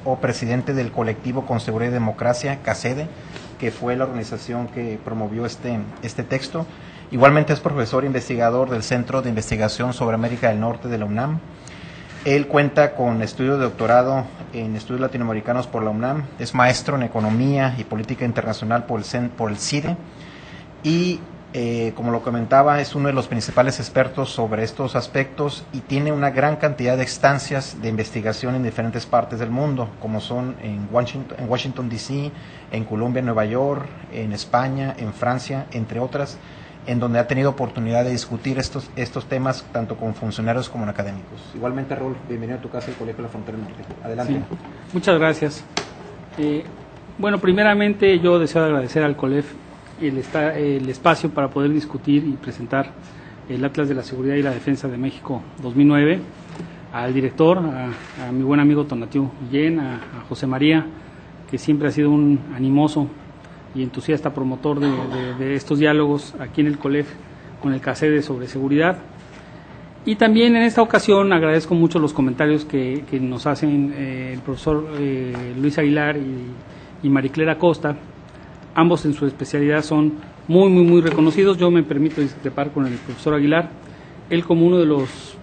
o presidente del colectivo Con Seguridad y Democracia, CACEDE, que fue la organización que promovió este texto. Igualmente es profesor e investigador del Centro de Investigación sobre América del Norte de la UNAM. Él cuenta con estudios de doctorado en estudios latinoamericanos por la UNAM, es maestro en Economía y Política Internacional por el CIDE y como lo comentaba, es uno de los principales expertos sobre estos aspectos y tiene una gran cantidad de estancias de investigación en diferentes partes del mundo, como son en Washington D.C., en Colombia, Nueva York, en España, en Francia, entre otras, en donde ha tenido oportunidad de discutir estos temas tanto con funcionarios como con académicos. Igualmente, Raúl, bienvenido a tu casa, el Colegio de la Frontera Norte. Adelante. Sí, muchas gracias. Bueno, primeramente yo deseo agradecer al COLEF el espacio para poder discutir y presentar el Atlas de la Seguridad y la Defensa de México 2009, al director, a mi buen amigo Tonatiuh Guillén, a José María, que siempre ha sido un animoso y entusiasta promotor de estos diálogos aquí en el COLEF con el CACEDE sobre seguridad. Y también en esta ocasión agradezco mucho los comentarios que nos hacen el profesor Luis Aguilar y Maricela Acosta. Ambos en su especialidad son muy reconocidos. Yo me permito discrepar con el profesor Aguilar. Él como uno de los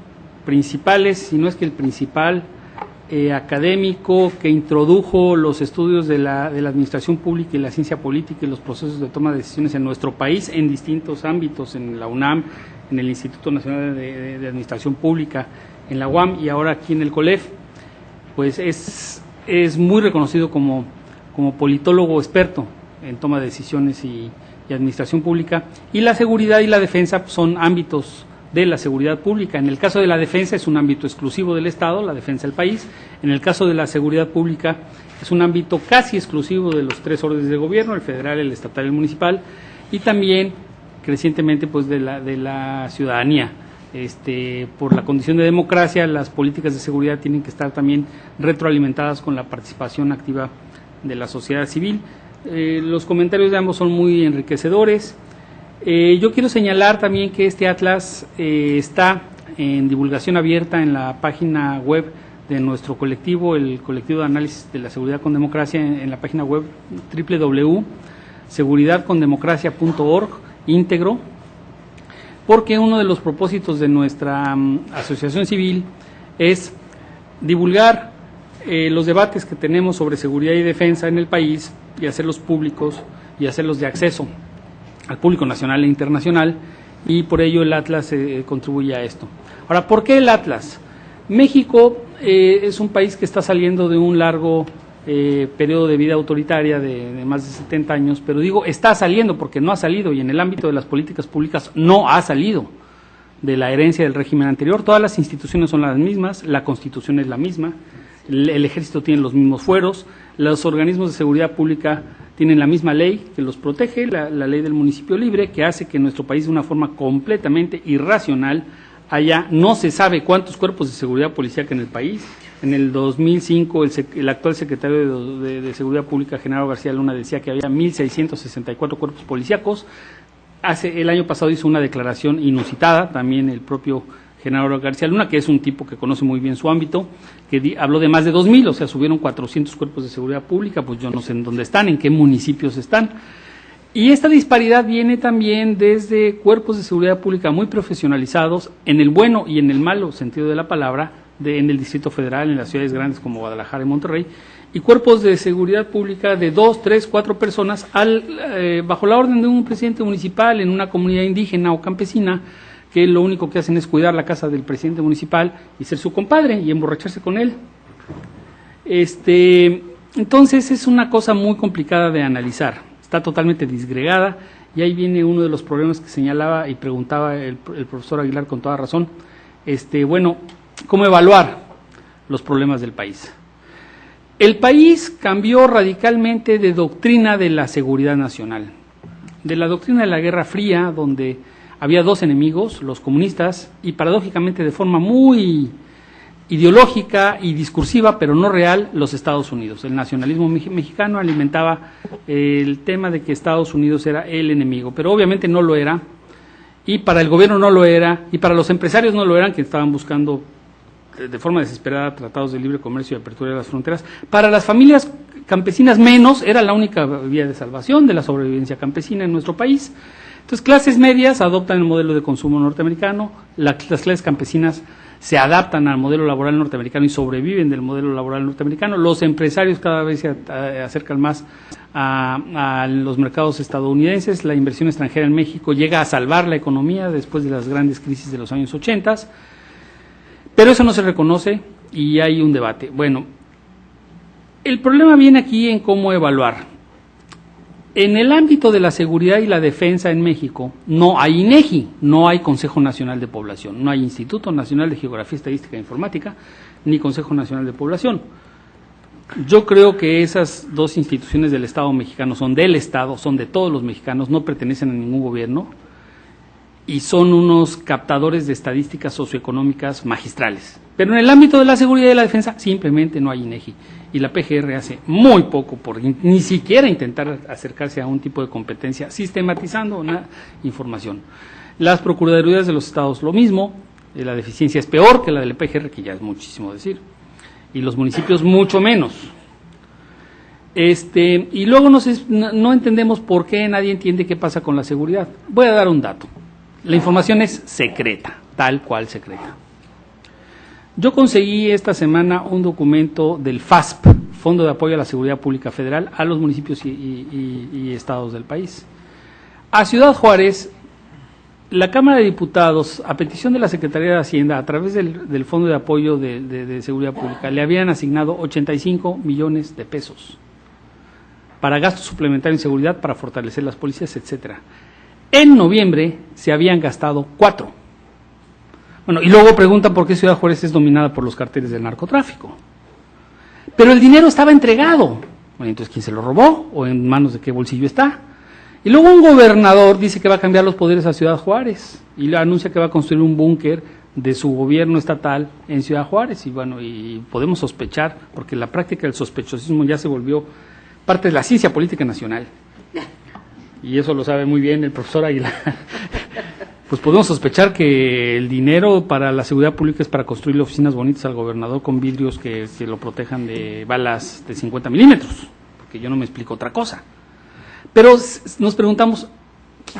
principales, si no es que el principal académico que introdujo los estudios de la administración pública y la ciencia política y los procesos de toma de decisiones en nuestro país en distintos ámbitos, en la UNAM, en el Instituto Nacional de Administración Pública, en la UAM y ahora aquí en el COLEF, pues es muy reconocido como politólogo experto en toma de decisiones y administración pública, y la seguridad y la defensa son ámbitos de la seguridad pública. En el caso de la defensa es un ámbito exclusivo del Estado, la defensa del país. En el caso de la seguridad pública es un ámbito casi exclusivo de los 3 órdenes de gobierno, el federal, el estatal y el municipal, y también crecientemente pues de la ciudadanía. Por la condición de democracia, las políticas de seguridad tienen que estar también retroalimentadas con la participación activa de la sociedad civil. Los comentarios de ambos son muy enriquecedores. Yo quiero señalar también que este atlas está en divulgación abierta en la página web de nuestro colectivo, el colectivo de análisis de la seguridad con democracia, en la página web www.seguridadcondemocracia.org, íntegro, porque uno de los propósitos de nuestra asociación civil es divulgar los debates que tenemos sobre seguridad y defensa en el país y hacerlos públicos y hacerlos de acceso al público nacional e internacional, y por ello el Atlas contribuye a esto. Ahora, ¿por qué el Atlas? México es un país que está saliendo de un largo periodo de vida autoritaria de más de 70 años, pero digo está saliendo porque no ha salido, y en el ámbito de las políticas públicas no ha salido de la herencia del régimen anterior. Todas las instituciones son las mismas, la Constitución es la misma, el Ejército tiene los mismos fueros, los organismos de seguridad pública tienen la misma ley que los protege, la ley del municipio libre, que hace que en nuestro país de una forma completamente irracional haya no se sabe cuántos cuerpos de seguridad policíaca en el país. En el 2005 el actual secretario de Seguridad Pública, Genaro García Luna, decía que había 1,664 cuerpos policíacos. El año pasado hizo una declaración inusitada, también el propio Genaro García Luna, que es un tipo que conoce muy bien su ámbito, que habló de más de 2,000, o sea, subieron 400 cuerpos de seguridad pública. Pues yo no sé en dónde están, en qué municipios están. Y esta disparidad viene también desde cuerpos de seguridad pública muy profesionalizados, en el bueno y en el malo sentido de la palabra, en el Distrito Federal, en las ciudades grandes como Guadalajara y Monterrey, y cuerpos de seguridad pública de 2, 3, 4 personas bajo la orden de un presidente municipal en una comunidad indígena o campesina, que lo único que hacen es cuidar la casa del presidente municipal y ser su compadre y emborracharse con él. Entonces es una cosa muy complicada de analizar, está totalmente disgregada, y ahí viene uno de los problemas que señalaba y preguntaba el profesor Aguilar con toda razón. Bueno, ¿cómo evaluar los problemas del país? El país cambió radicalmente de doctrina de la seguridad nacional, de la doctrina de la Guerra Fría, donde había 2 enemigos, los comunistas, y paradójicamente de forma muy ideológica y discursiva, pero no real, los Estados Unidos. El nacionalismo mexicano alimentaba el tema de que Estados Unidos era el enemigo, pero obviamente no lo era, y para el gobierno no lo era, y para los empresarios no lo eran, que estaban buscando de forma desesperada tratados de libre comercio y apertura de las fronteras. Para las familias campesinas menos, era la única vía de salvación de la sobrevivencia campesina en nuestro país. Entonces, clases medias adoptan el modelo de consumo norteamericano, las clases campesinas se adaptan al modelo laboral norteamericano y sobreviven del modelo laboral norteamericano. Los empresarios cada vez se acercan más a los mercados estadounidenses. La inversión extranjera en México llega a salvar la economía después de las grandes crisis de los años 80, pero eso no se reconoce y hay un debate. Bueno, el problema viene aquí en cómo evaluar. En el ámbito de la seguridad y la defensa en México no hay INEGI, no hay Consejo Nacional de Población, no hay Instituto Nacional de Geografía, Estadística e Informática, ni Consejo Nacional de Población. Yo creo que esas 2 instituciones del Estado mexicano son del Estado, son de todos los mexicanos, no pertenecen a ningún gobierno y son unos captadores de estadísticas socioeconómicas magistrales. Pero en el ámbito de la seguridad y la defensa simplemente no hay INEGI. Y la PGR hace muy poco por ni siquiera intentar acercarse a un tipo de competencia sistematizando una información. Las procuradurías de los estados lo mismo, la deficiencia es peor que la del PGR, que ya es muchísimo decir, y los municipios mucho menos. Y luego no entendemos por qué nadie entiende qué pasa con la seguridad. Voy a dar un dato. La información es secreta, tal cual secreta. Yo conseguí esta semana un documento del FASP, Fondo de Apoyo a la Seguridad Pública Federal, a los municipios y estados del país. A Ciudad Juárez, la Cámara de Diputados, a petición de la Secretaría de Hacienda, a través del Fondo de Apoyo de Seguridad Pública, le habían asignado 85 millones de pesos. para gastos suplementarios en seguridad, para fortalecer las policías, etcétera. En noviembre se habían gastado 4. Bueno, y luego preguntan por qué Ciudad Juárez es dominada por los carteles del narcotráfico. Pero el dinero estaba entregado. Bueno, entonces, ¿quién se lo robó? ¿O en manos de qué bolsillo está? Y luego un gobernador dice que va a cambiar los poderes a Ciudad Juárez y le anuncia que va a construir un búnker de su gobierno estatal en Ciudad Juárez. Y bueno, y podemos sospechar, porque la práctica del sospechosismo ya se volvió parte de la ciencia política nacional. Y eso lo sabe muy bien el profesor Aguilar. Pues podemos sospechar que el dinero para la seguridad pública es para construirle oficinas bonitas al gobernador con vidrios que lo protejan de balas de 50 milímetros, porque yo no me explico otra cosa. Pero nos preguntamos,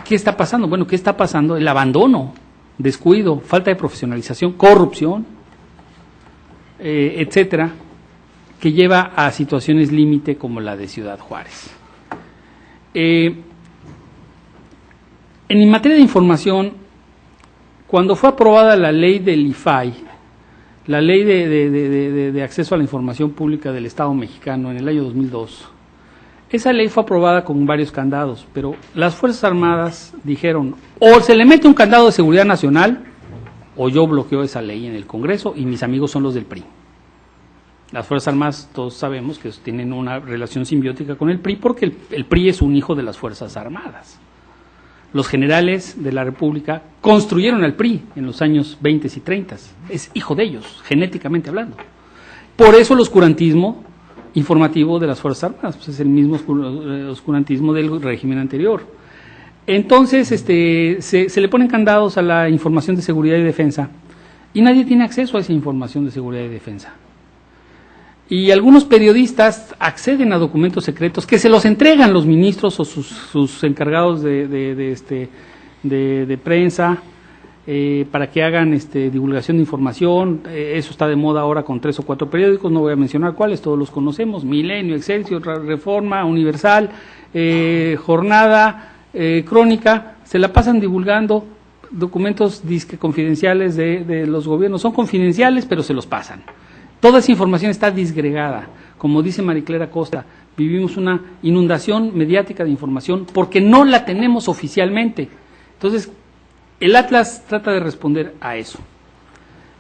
¿qué está pasando? Bueno, ¿qué está pasando? El abandono, descuido, falta de profesionalización, corrupción, etcétera, que lleva a situaciones límite como la de Ciudad Juárez. En materia de información, cuando fue aprobada la ley del IFAI, la ley de acceso a la información pública del Estado mexicano en el año 2002, esa ley fue aprobada con varios candados, pero las Fuerzas Armadas dijeron, o se le mete un candado de seguridad nacional, o yo bloqueo esa ley en el Congreso y mis amigos son los del PRI. Las Fuerzas Armadas, todos sabemos que tienen una relación simbiótica con el PRI, porque el PRI es un hijo de las Fuerzas Armadas. Los generales de la República construyeron al PRI en los años 20 y 30, es hijo de ellos, genéticamente hablando. Por eso el oscurantismo informativo de las Fuerzas Armadas, pues es el mismo oscurantismo del régimen anterior. Entonces, se le ponen candados a la información de seguridad y defensa, y nadie tiene acceso a esa información de seguridad y defensa. Y algunos periodistas acceden a documentos secretos que se los entregan los ministros o sus encargados de prensa para que hagan divulgación de información. Eso está de moda ahora con 3 o 4 periódicos, no voy a mencionar cuáles, todos los conocemos: Milenio, Excelsior, Reforma, Universal, Jornada, Crónica. Se la pasan divulgando documentos disque confidenciales de los gobiernos. Son confidenciales, pero se los pasan. Toda esa información está disgregada. Como dice Mariclera Costa, vivimos una inundación mediática de información porque no la tenemos oficialmente. Entonces, el Atlas trata de responder a eso.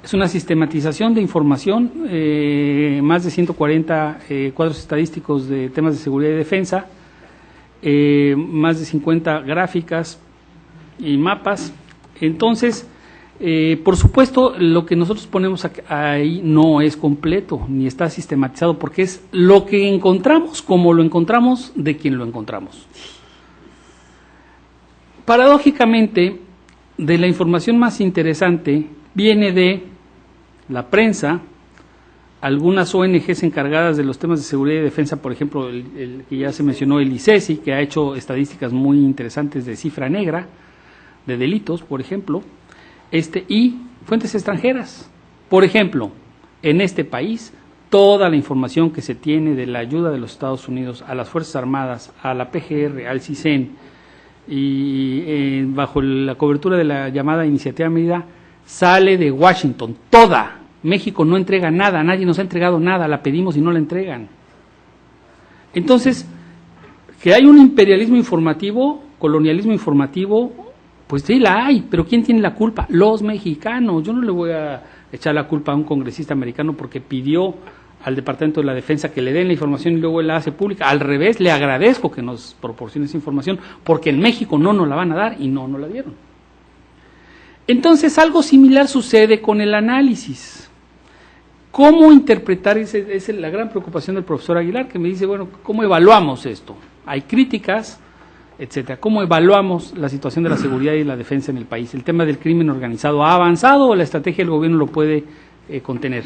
Es una sistematización de información, más de 140 cuadros estadísticos de temas de seguridad y defensa, más de 50 gráficas y mapas. Entonces, por supuesto, lo que nosotros ponemos ahí no es completo, ni está sistematizado, porque es lo que encontramos, como lo encontramos, de quien lo encontramos. Paradójicamente, de la información más interesante viene de la prensa, algunas ONGs encargadas de los temas de seguridad y defensa, por ejemplo, el que ya se mencionó, el ICESI, que ha hecho estadísticas muy interesantes de cifra negra, de delitos, por ejemplo, y fuentes extranjeras. Por ejemplo, en este país, toda la información que se tiene de la ayuda de los Estados Unidos a las Fuerzas Armadas, a la PGR, al CISEN, y bajo la cobertura de la llamada Iniciativa Mérida, sale de Washington, toda. México no entrega nada, nadie nos ha entregado nada, la pedimos y no la entregan. Entonces, que hay un imperialismo informativo, colonialismo informativo, pues sí la hay, pero ¿quién tiene la culpa? Los mexicanos. Yo no le voy a echar la culpa a un congresista americano porque pidió al Departamento de la Defensa que le den la información y luego él la hace pública. Al revés, le agradezco que nos proporcione esa información porque en México no nos la van a dar y no nos la dieron. Entonces, algo similar sucede con el análisis. ¿Cómo interpretar? Esa es la gran preocupación del profesor Aguilar, que me dice, bueno, ¿cómo evaluamos esto? Hay críticas, etcétera. ¿Cómo evaluamos la situación de la seguridad y la defensa en el país? ¿El tema del crimen organizado ha avanzado o la estrategia del gobierno lo puede contener?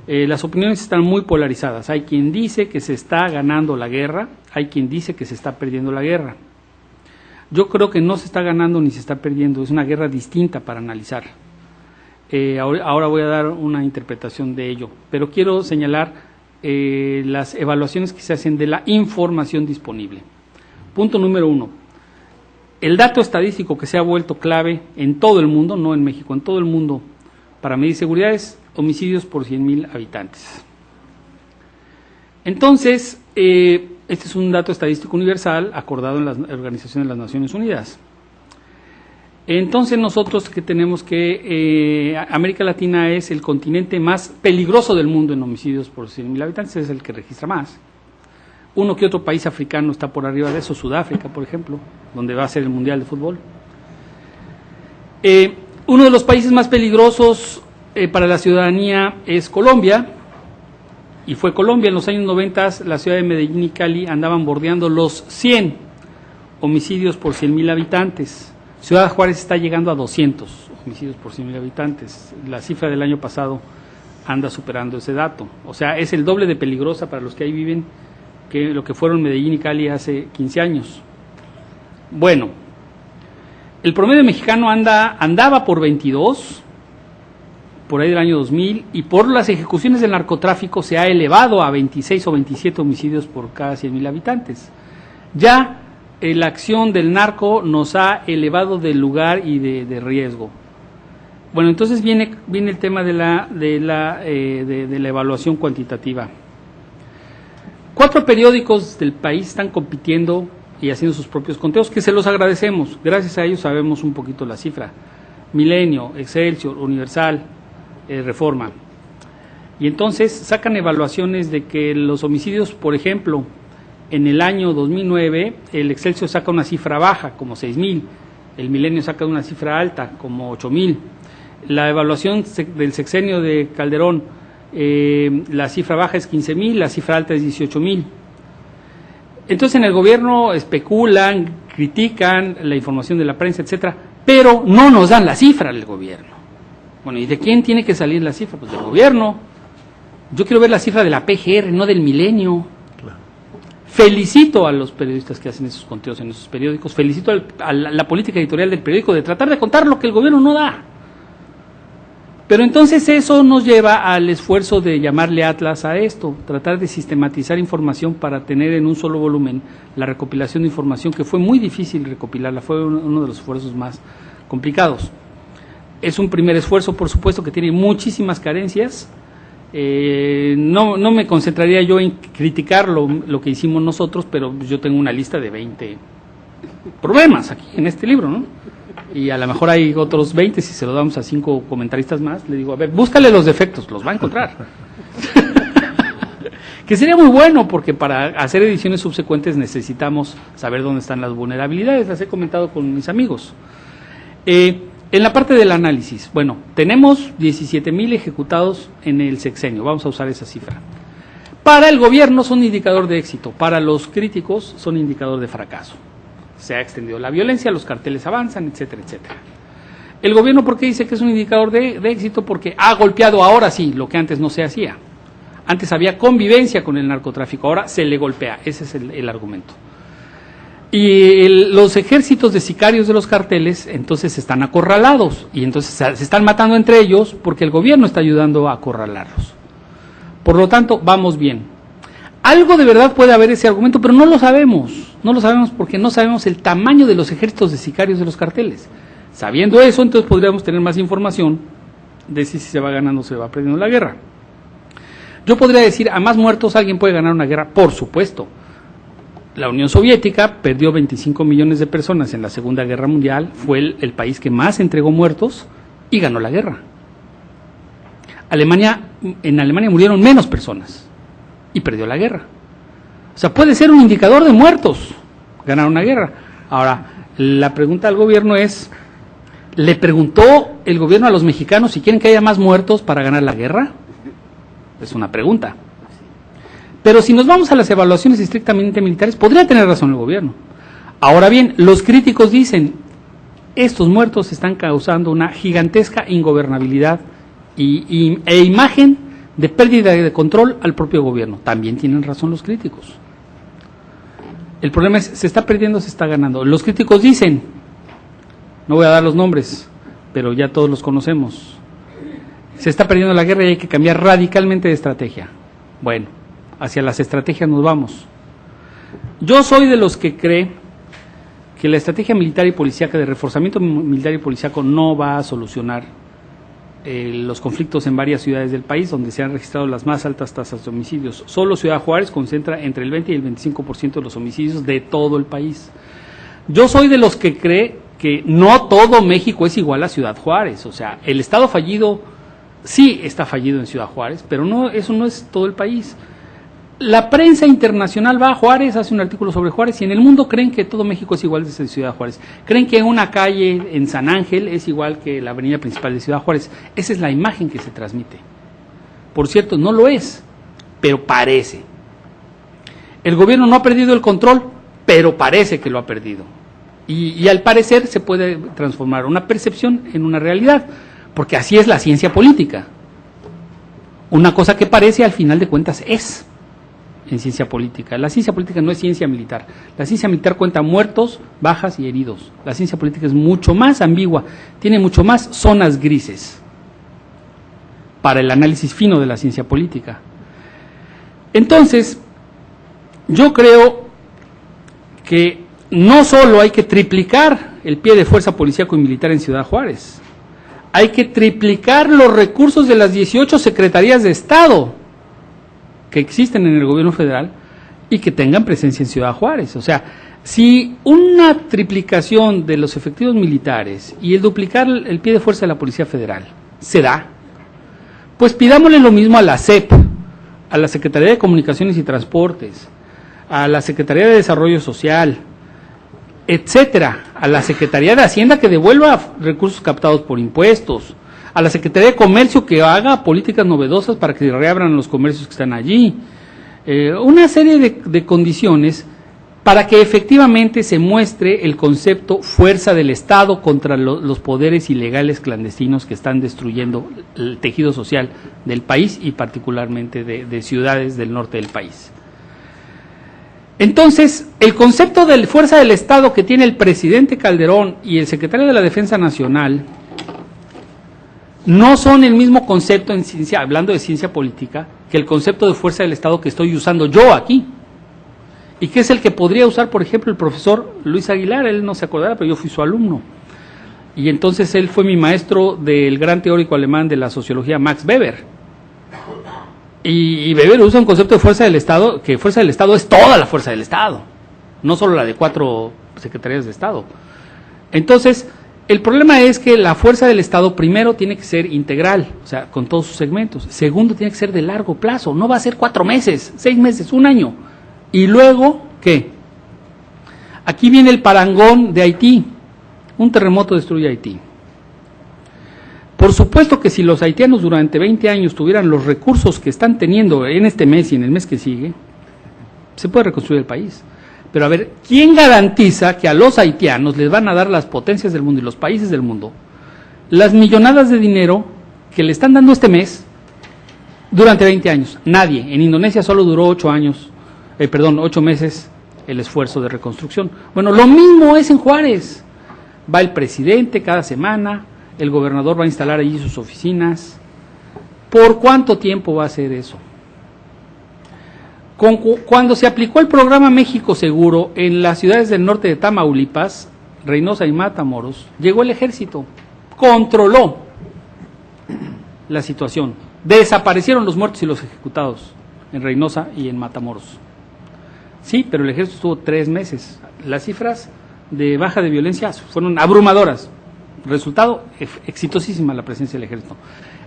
Las opiniones están muy polarizadas. Hay quien dice que se está ganando la guerra, hay quien dice que se está perdiendo la guerra. Yo creo que no se está ganando ni se está perdiendo, es una guerra distinta para analizar. Ahora voy a dar una interpretación de ello, pero quiero señalar las evaluaciones que se hacen de la información disponible. Punto número 1. El dato estadístico que se ha vuelto clave en todo el mundo, no en México, en todo el mundo, para medir seguridad es homicidios por 100,000 habitantes. Entonces, este es un dato estadístico universal acordado en la Organización de las Naciones Unidas. Entonces nosotros que tenemos que América Latina es el continente más peligroso del mundo en homicidios por 100.000 habitantes, es el que registra más. Uno que otro país africano está por arriba de eso, Sudáfrica, por ejemplo, donde va a ser el Mundial de Fútbol. Uno de los países más peligrosos para la ciudadanía es Colombia, y fue Colombia. En los años 90, la ciudad de Medellín y Cali andaban bordeando los 100 homicidios por 100.000 habitantes. Ciudad Juárez está llegando a 200 homicidios por 100.000 habitantes. La cifra del año pasado anda superando ese dato. O sea, es el doble de peligrosa para los que ahí viven que lo que fueron Medellín y Cali hace 15 años. Bueno, el promedio mexicano andaba por 22, por ahí del año 2000, y por las ejecuciones del narcotráfico se ha elevado a 26 o 27 homicidios por cada 100.000 habitantes. Ya la acción del narco nos ha elevado de lugar y de riesgo. Bueno, entonces viene el tema de la evaluación cuantitativa. 4 periódicos del país están compitiendo y haciendo sus propios conteos, que se los agradecemos. Gracias a ellos sabemos un poquito la cifra. Milenio, Excelsior, Universal, Reforma. Y entonces sacan evaluaciones de que los homicidios, por ejemplo, en el año 2009, el Excelsior saca una cifra baja, como 6.000, el Milenio saca una cifra alta, como 8.000. La evaluación del sexenio de Calderón, la cifra baja es 15.000, la cifra alta es 18.000. Entonces en el gobierno especulan, critican la información de la prensa, etcétera, pero no nos dan la cifra del gobierno. Bueno, ¿y de quién tiene que salir la cifra? Pues del gobierno. Yo quiero ver la cifra de la PGR, no del Milenio. Felicito a los periodistas que hacen esos conteos en esos periódicos, felicito a la política editorial del periódico de tratar de contar lo que el gobierno no da. Pero entonces eso nos lleva al esfuerzo de llamarle Atlas a esto, tratar de sistematizar información para tener en un solo volumen la recopilación de información, que fue muy difícil recopilarla, fue uno de los esfuerzos más complicados. Es un primer esfuerzo, por supuesto, que tiene muchísimas carencias. No me concentraría yo en criticar lo que hicimos nosotros, pero yo tengo una lista de 20 problemas aquí en este libro, ¿no? Y a lo mejor hay otros 20, si se lo damos a 5 comentaristas más, le digo, a ver, búscale los defectos, los va a encontrar. Que sería muy bueno, porque para hacer ediciones subsecuentes necesitamos saber dónde están las vulnerabilidades, las he comentado con mis amigos. En la parte del análisis, bueno, tenemos 17.000 ejecutados en el sexenio, vamos a usar esa cifra. Para el gobierno son indicador de éxito, para los críticos son indicador de fracaso. Se ha extendido la violencia, los carteles avanzan, etcétera, etcétera. El gobierno, ¿por qué dice que es un indicador de éxito? Porque ha golpeado ahora sí lo que antes no se hacía. Antes había convivencia con el narcotráfico, ahora se le golpea, ese es el argumento. Y los ejércitos de sicarios de los carteles entonces están acorralados y entonces se están matando entre ellos porque el gobierno está ayudando a acorralarlos. Por lo tanto, vamos bien. Algo de verdad puede haber ese argumento, pero no lo sabemos porque no sabemos el tamaño de los ejércitos de sicarios de los carteles. Sabiendo eso, entonces podríamos tener más información de si se va ganando o se va perdiendo la guerra. Yo podría decir, a más muertos alguien puede ganar una guerra, por supuesto. La Unión Soviética perdió 25 millones de personas en la Segunda Guerra Mundial, fue el país que más entregó muertos y ganó la guerra. En Alemania murieron menos personas y perdió la guerra. O sea, puede ser un indicador de muertos ganar una guerra. Ahora, la pregunta al gobierno es, ¿le preguntó el gobierno a los mexicanos si quieren que haya más muertos para ganar la guerra? Es una pregunta. Pero si nos vamos a las evaluaciones estrictamente militares, podría tener razón el gobierno. Ahora bien, los críticos dicen, estos muertos están causando una gigantesca ingobernabilidad e imagen de pérdida de control al propio gobierno. También tienen razón los críticos. El problema es, ¿se está perdiendo o se está ganando? Los críticos dicen, no voy a dar los nombres, pero ya todos los conocemos, se está perdiendo la guerra y hay que cambiar radicalmente de estrategia. Bueno, hacia las estrategias nos vamos. Yo soy de los que cree que la estrategia militar y policíaca de reforzamiento militar y policíaco no va a solucionar los conflictos en varias ciudades del país, donde se han registrado las más altas tasas de homicidios. Solo Ciudad Juárez concentra entre el 20 y el 25% de los homicidios de todo el país. Yo soy de los que cree que no todo México es igual a Ciudad Juárez. O sea, el estado fallido sí está fallido en Ciudad Juárez, pero no, eso no es todo el país. La prensa internacional va a Juárez, hace un artículo sobre Juárez, y en el mundo creen que todo México es igual desde Ciudad Juárez. Creen que una calle en San Ángel es igual que la avenida principal de Ciudad Juárez. Esa es la imagen que se transmite. Por cierto, no lo es, pero parece. El gobierno no ha perdido el control, pero parece que lo ha perdido. Y al parecer se puede transformar una percepción en una realidad, porque así es la ciencia política. Una cosa que parece, al final de cuentas, es en ciencia política. La ciencia política no es ciencia militar. La ciencia militar cuenta muertos, bajas y heridos. La ciencia política es mucho más ambigua, tiene mucho más zonas grises para el análisis fino de la ciencia política. Entonces, yo creo que no solo hay que triplicar el pie de fuerza policíaco y militar en Ciudad Juárez, hay que triplicar los recursos de las 18 secretarías de Estado que existen en el gobierno federal y que tengan presencia en Ciudad Juárez. O sea, si una triplicación de los efectivos militares y el duplicar el pie de fuerza de la Policía Federal se da, pues pidámosle lo mismo a la SEP, a la Secretaría de Comunicaciones y Transportes, a la Secretaría de Desarrollo Social, etcétera, a la Secretaría de Hacienda que devuelva recursos captados por impuestos, a la Secretaría de Comercio que haga políticas novedosas para que reabran los comercios que están allí, una serie de condiciones para que efectivamente se muestre el concepto fuerza del Estado contra los poderes ilegales clandestinos que están destruyendo el tejido social del país y particularmente de ciudades del norte del país. Entonces, el concepto de fuerza del Estado que tiene el presidente Calderón y el secretario de la Defensa Nacional no son el mismo concepto en ciencia, hablando de ciencia política, que el concepto de fuerza del Estado que estoy usando yo aquí, y que es el que podría usar, por ejemplo, el profesor Luis Aguilar. Él no se acordará, pero yo fui su alumno, y entonces él fue mi maestro del gran teórico alemán de la sociología Max Weber, y Weber usa un concepto de fuerza del Estado, que fuerza del Estado es toda la fuerza del Estado, no solo la de 4 secretarías de Estado. Entonces, el problema es que la fuerza del Estado, primero, tiene que ser integral, o sea, con todos sus segmentos. Segundo, tiene que ser de largo plazo, no va a ser 4 meses, 6 meses, 1 año. Y luego, ¿qué? Aquí viene el parangón de Haití. Un terremoto destruye Haití. Por supuesto que si los haitianos durante 20 años tuvieran los recursos que están teniendo en este mes y en el mes que sigue, se puede reconstruir el país. Pero a ver, ¿quién garantiza que a los haitianos les van a dar las potencias del mundo y los países del mundo las millonadas de dinero que le están dando este mes durante 20 años? Nadie. En Indonesia solo duró 8 meses el esfuerzo de reconstrucción. Bueno, lo mismo es en Juárez. Va el presidente cada semana, el gobernador va a instalar allí sus oficinas. ¿Por cuánto tiempo va a hacer eso? Cuando se aplicó el programa México Seguro en las ciudades del norte de Tamaulipas, Reynosa y Matamoros, llegó el ejército, controló la situación, desaparecieron los muertos y los ejecutados en Reynosa y en Matamoros. Sí, pero el ejército estuvo 3 meses. Las cifras de baja de violencia fueron abrumadoras. Resultado, exitosísima la presencia del ejército.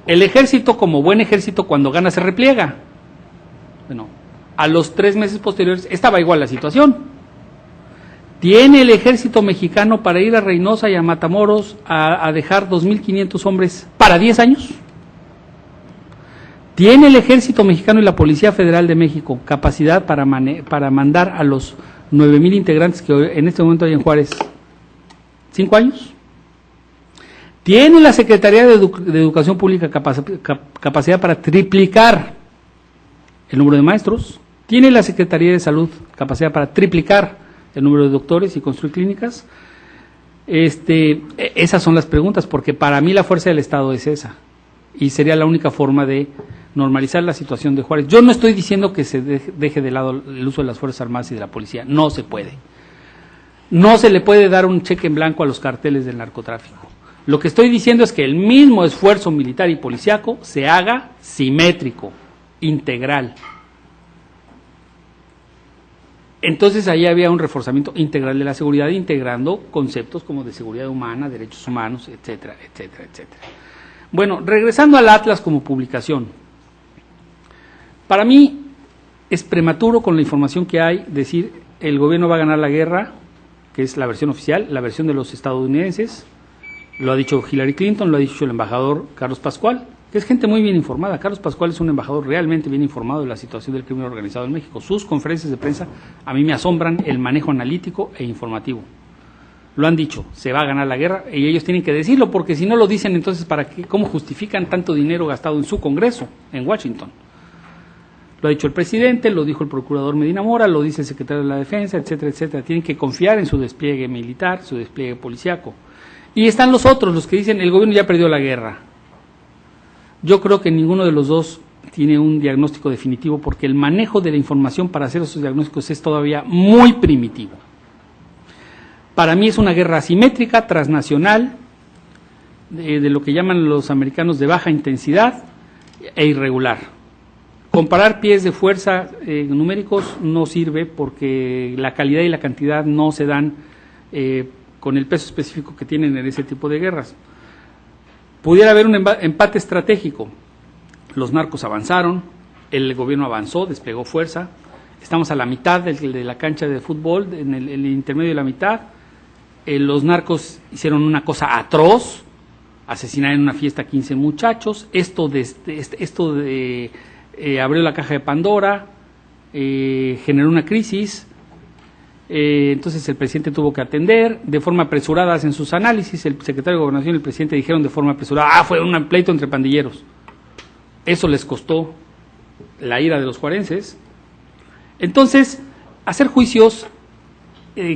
El ejército, como buen ejército, cuando gana se repliega. Bueno, a los 3 meses posteriores estaba igual la situación. ¿Tiene el ejército mexicano para ir a Reynosa y a Matamoros a dejar 2.500 hombres para 10 años? ¿Tiene el ejército mexicano y la Policía Federal de México capacidad para mandar a los 9,000 integrantes que en este momento hay en Juárez 5 años? ¿Tiene la Secretaría de Educación Pública capacidad para triplicar el número de maestros? ¿Tiene la Secretaría de Salud capacidad para triplicar el número de doctores y construir clínicas? Esas son las preguntas, porque para mí la fuerza del Estado es esa, y sería la única forma de normalizar la situación de Juárez. Yo no estoy diciendo que se deje de lado el uso de las Fuerzas Armadas y de la policía, no se puede. No se le puede dar un cheque en blanco a los carteles del narcotráfico. Lo que estoy diciendo es que el mismo esfuerzo militar y policiaco se haga simétrico, integral. Entonces ahí había un reforzamiento integral de la seguridad, integrando conceptos como de seguridad humana, derechos humanos, etcétera, etcétera, etcétera. Bueno, regresando al Atlas como publicación. Para mí es prematuro, con la información que hay, decir el gobierno va a ganar la guerra, que es la versión oficial, la versión de los estadounidenses. Lo ha dicho Hillary Clinton, lo ha dicho el embajador Carlos Pascual, que es gente muy bien informada. Carlos Pascual es un embajador realmente bien informado de la situación del crimen organizado en México. Sus conferencias de prensa a mí me asombran el manejo analítico e informativo. Lo han dicho, se va a ganar la guerra y ellos tienen que decirlo, porque si no lo dicen, entonces ¿para qué? ¿Cómo justifican tanto dinero gastado en su Congreso, en Washington? Lo ha dicho el presidente, lo dijo el procurador Medina Mora, lo dice el secretario de la Defensa, etcétera, etcétera. Tienen que confiar en su despliegue militar, su despliegue policiaco. Y están los otros, los que dicen el gobierno ya perdió la guerra. Yo creo que ninguno de los dos tiene un diagnóstico definitivo, porque el manejo de la información para hacer esos diagnósticos es todavía muy primitivo. Para mí es una guerra asimétrica, transnacional, de lo que llaman los americanos de baja intensidad e irregular. Comparar pies de fuerza numéricos no sirve, porque la calidad y la cantidad no se dan con el peso específico que tienen en ese tipo de guerras. Pudiera haber un empate estratégico. Los narcos avanzaron, el gobierno avanzó, desplegó fuerza, estamos a la mitad de la cancha de fútbol, en el intermedio de la mitad. Los narcos hicieron una cosa atroz, asesinaron en una fiesta a 15 muchachos, esto abrió la caja de Pandora, generó una crisis. Entonces el presidente tuvo que atender de forma apresurada. En sus análisis el secretario de Gobernación y el presidente dijeron de forma apresurada, fue un pleito entre pandilleros. Eso les costó la ira de los juarenses. Entonces, hacer juicios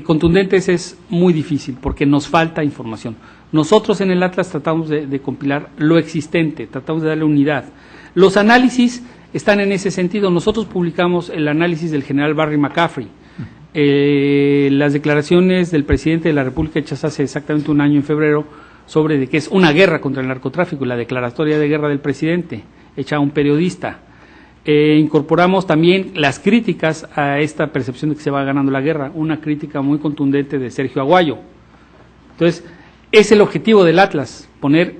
contundentes es muy difícil, porque nos falta información. Nosotros en el Atlas tratamos de compilar lo existente, tratamos de darle unidad. Los análisis están en ese sentido. Nosotros publicamos el análisis del general Barry McCaffrey, las declaraciones del presidente de la República hechas hace exactamente un año, en febrero, sobre de que es una guerra contra el narcotráfico, y la declaratoria de guerra del presidente hecha a un periodista. Incorporamos también las críticas a esta percepción de que se va ganando la guerra, una crítica muy contundente de Sergio Aguayo. Entonces, es el objetivo del Atlas, poner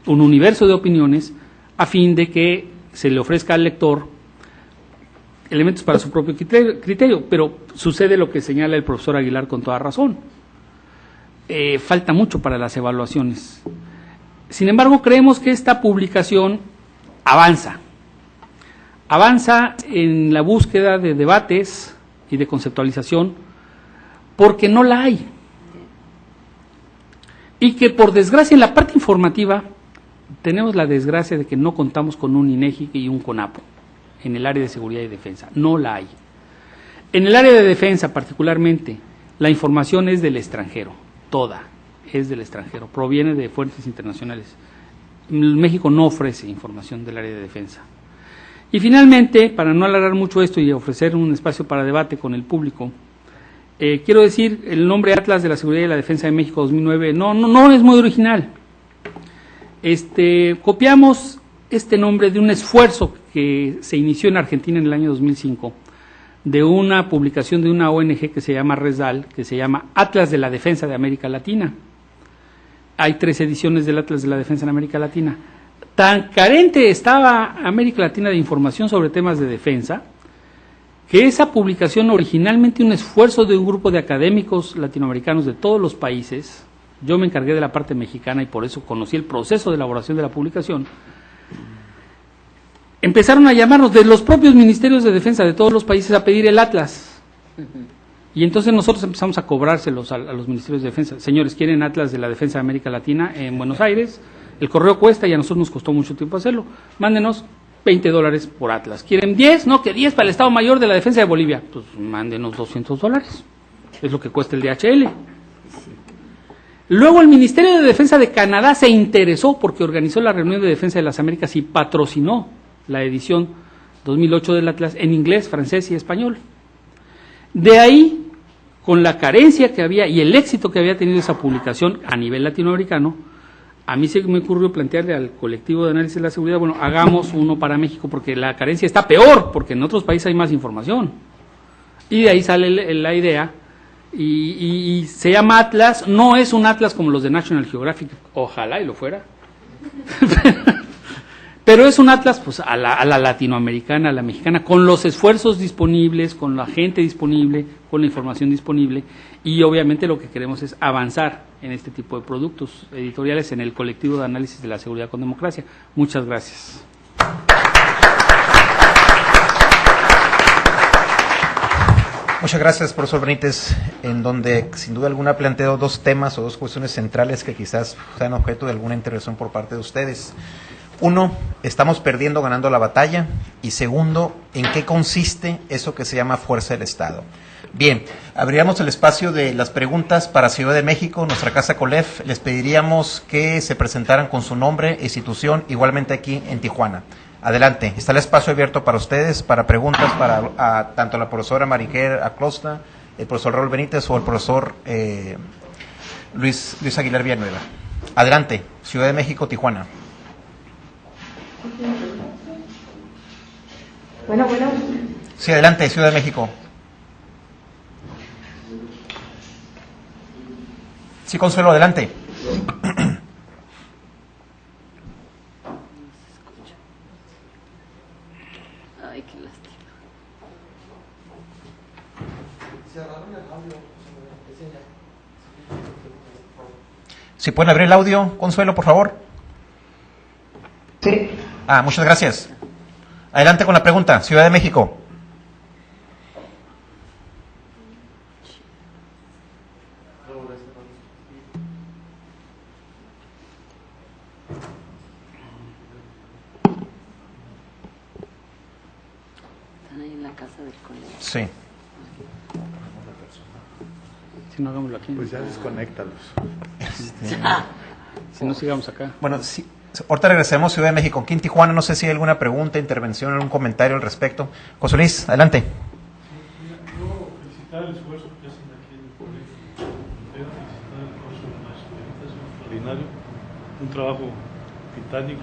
un universo de opiniones a fin de que se le ofrezca al lector elementos para su propio criterio, pero sucede lo que señala el profesor Aguilar con toda razón. Falta mucho para las evaluaciones. Sin embargo, creemos que esta publicación avanza en la búsqueda de debates y de conceptualización, porque no la hay. Y que, por desgracia, en la parte informativa tenemos la desgracia de que no contamos con un INEGI y un CONAPO en el área de seguridad y defensa. No la hay. En el área de defensa, particularmente, la información es del extranjero, toda es del extranjero, proviene de fuentes internacionales. México no ofrece información del área de defensa. Y finalmente, para no alargar mucho esto y ofrecer un espacio para debate con el público, quiero decir, el nombre Atlas de la Seguridad y la Defensa de México 2009 no es muy original. Copiamos este nombre de un esfuerzo que se inició en Argentina en el año 2005, de una publicación de una ONG que se llama Resdal, que se llama Atlas de la Defensa de América Latina. Hay 3 ediciones del Atlas de la Defensa en América Latina. Tan carente estaba América Latina de información sobre temas de defensa, que esa publicación, originalmente un esfuerzo de un grupo de académicos latinoamericanos de todos los países, yo me encargué de la parte mexicana y por eso conocí el proceso de elaboración de la publicación, empezaron a llamarnos de los propios ministerios de defensa de todos los países a pedir el Atlas. Y entonces nosotros empezamos a cobrárselos a los ministerios de defensa. Señores, ¿quieren Atlas de la Defensa de América Latina en Buenos Aires? El correo cuesta y a nosotros nos costó mucho tiempo hacerlo. Mándenos $20 por Atlas. ¿Quieren 10? No, que 10 para el Estado Mayor de la Defensa de Bolivia. Pues mándenos $200. Es lo que cuesta el DHL. Luego el Ministerio de Defensa de Canadá se interesó porque organizó la reunión de defensa de las Américas y patrocinó la edición 2008 del Atlas en inglés, francés y español. De ahí, con la carencia que había y el éxito que había tenido esa publicación a nivel latinoamericano, a mí se me ocurrió plantearle al colectivo de análisis de la seguridad, bueno, hagamos uno para México, porque la carencia está peor, porque en otros países hay más información. Y de ahí sale la idea, y se llama Atlas. No es un Atlas como los de National Geographic, ojalá y lo fuera, pero es un Atlas pues a la latinoamericana, a la mexicana, con los esfuerzos disponibles, con la gente disponible, con la información disponible, y obviamente lo que queremos es avanzar en este tipo de productos editoriales en el colectivo de análisis de la seguridad con democracia. Muchas gracias. Muchas gracias, profesor Benítez, en donde sin duda alguna planteo dos temas o dos cuestiones centrales que quizás sean objeto de alguna intervención por parte de ustedes. Uno, ¿estamos perdiendo, ganando la batalla? Y segundo, ¿en qué consiste eso que se llama fuerza del Estado? Bien, abriríamos el espacio de las preguntas para Ciudad de México, nuestra casa COLEF. Les pediríamos que se presentaran con su nombre e institución, igualmente aquí en Tijuana. Adelante, está el espacio abierto para ustedes, para preguntas para tanto la profesora Mariquer Acosta, el profesor Raúl Benítez o el profesor Luis Aguilar Villanueva. Adelante, Ciudad de México, Tijuana. Bueno. Sí, adelante, Ciudad de México. Sí, Consuelo, adelante. Ay, qué lástima. Si pueden abrir el audio, Consuelo, por favor. Sí. Muchas gracias. Adelante con la pregunta, Ciudad de México. Están ahí en la casa del colegio. Sí. Si no, hagámoslo aquí. Pues ya desconéctalos. Si no, sigamos acá. Bueno, sí, ahorita regresemos a Ciudad de México. Aquí en Tijuana, no sé si hay alguna pregunta, intervención, algún comentario al respecto. José Luis, adelante. Yo felicitar el esfuerzo que hacen aquí en el colegio, felicitar el esfuerzo de las señoritas, es extraordinario, un trabajo titánico.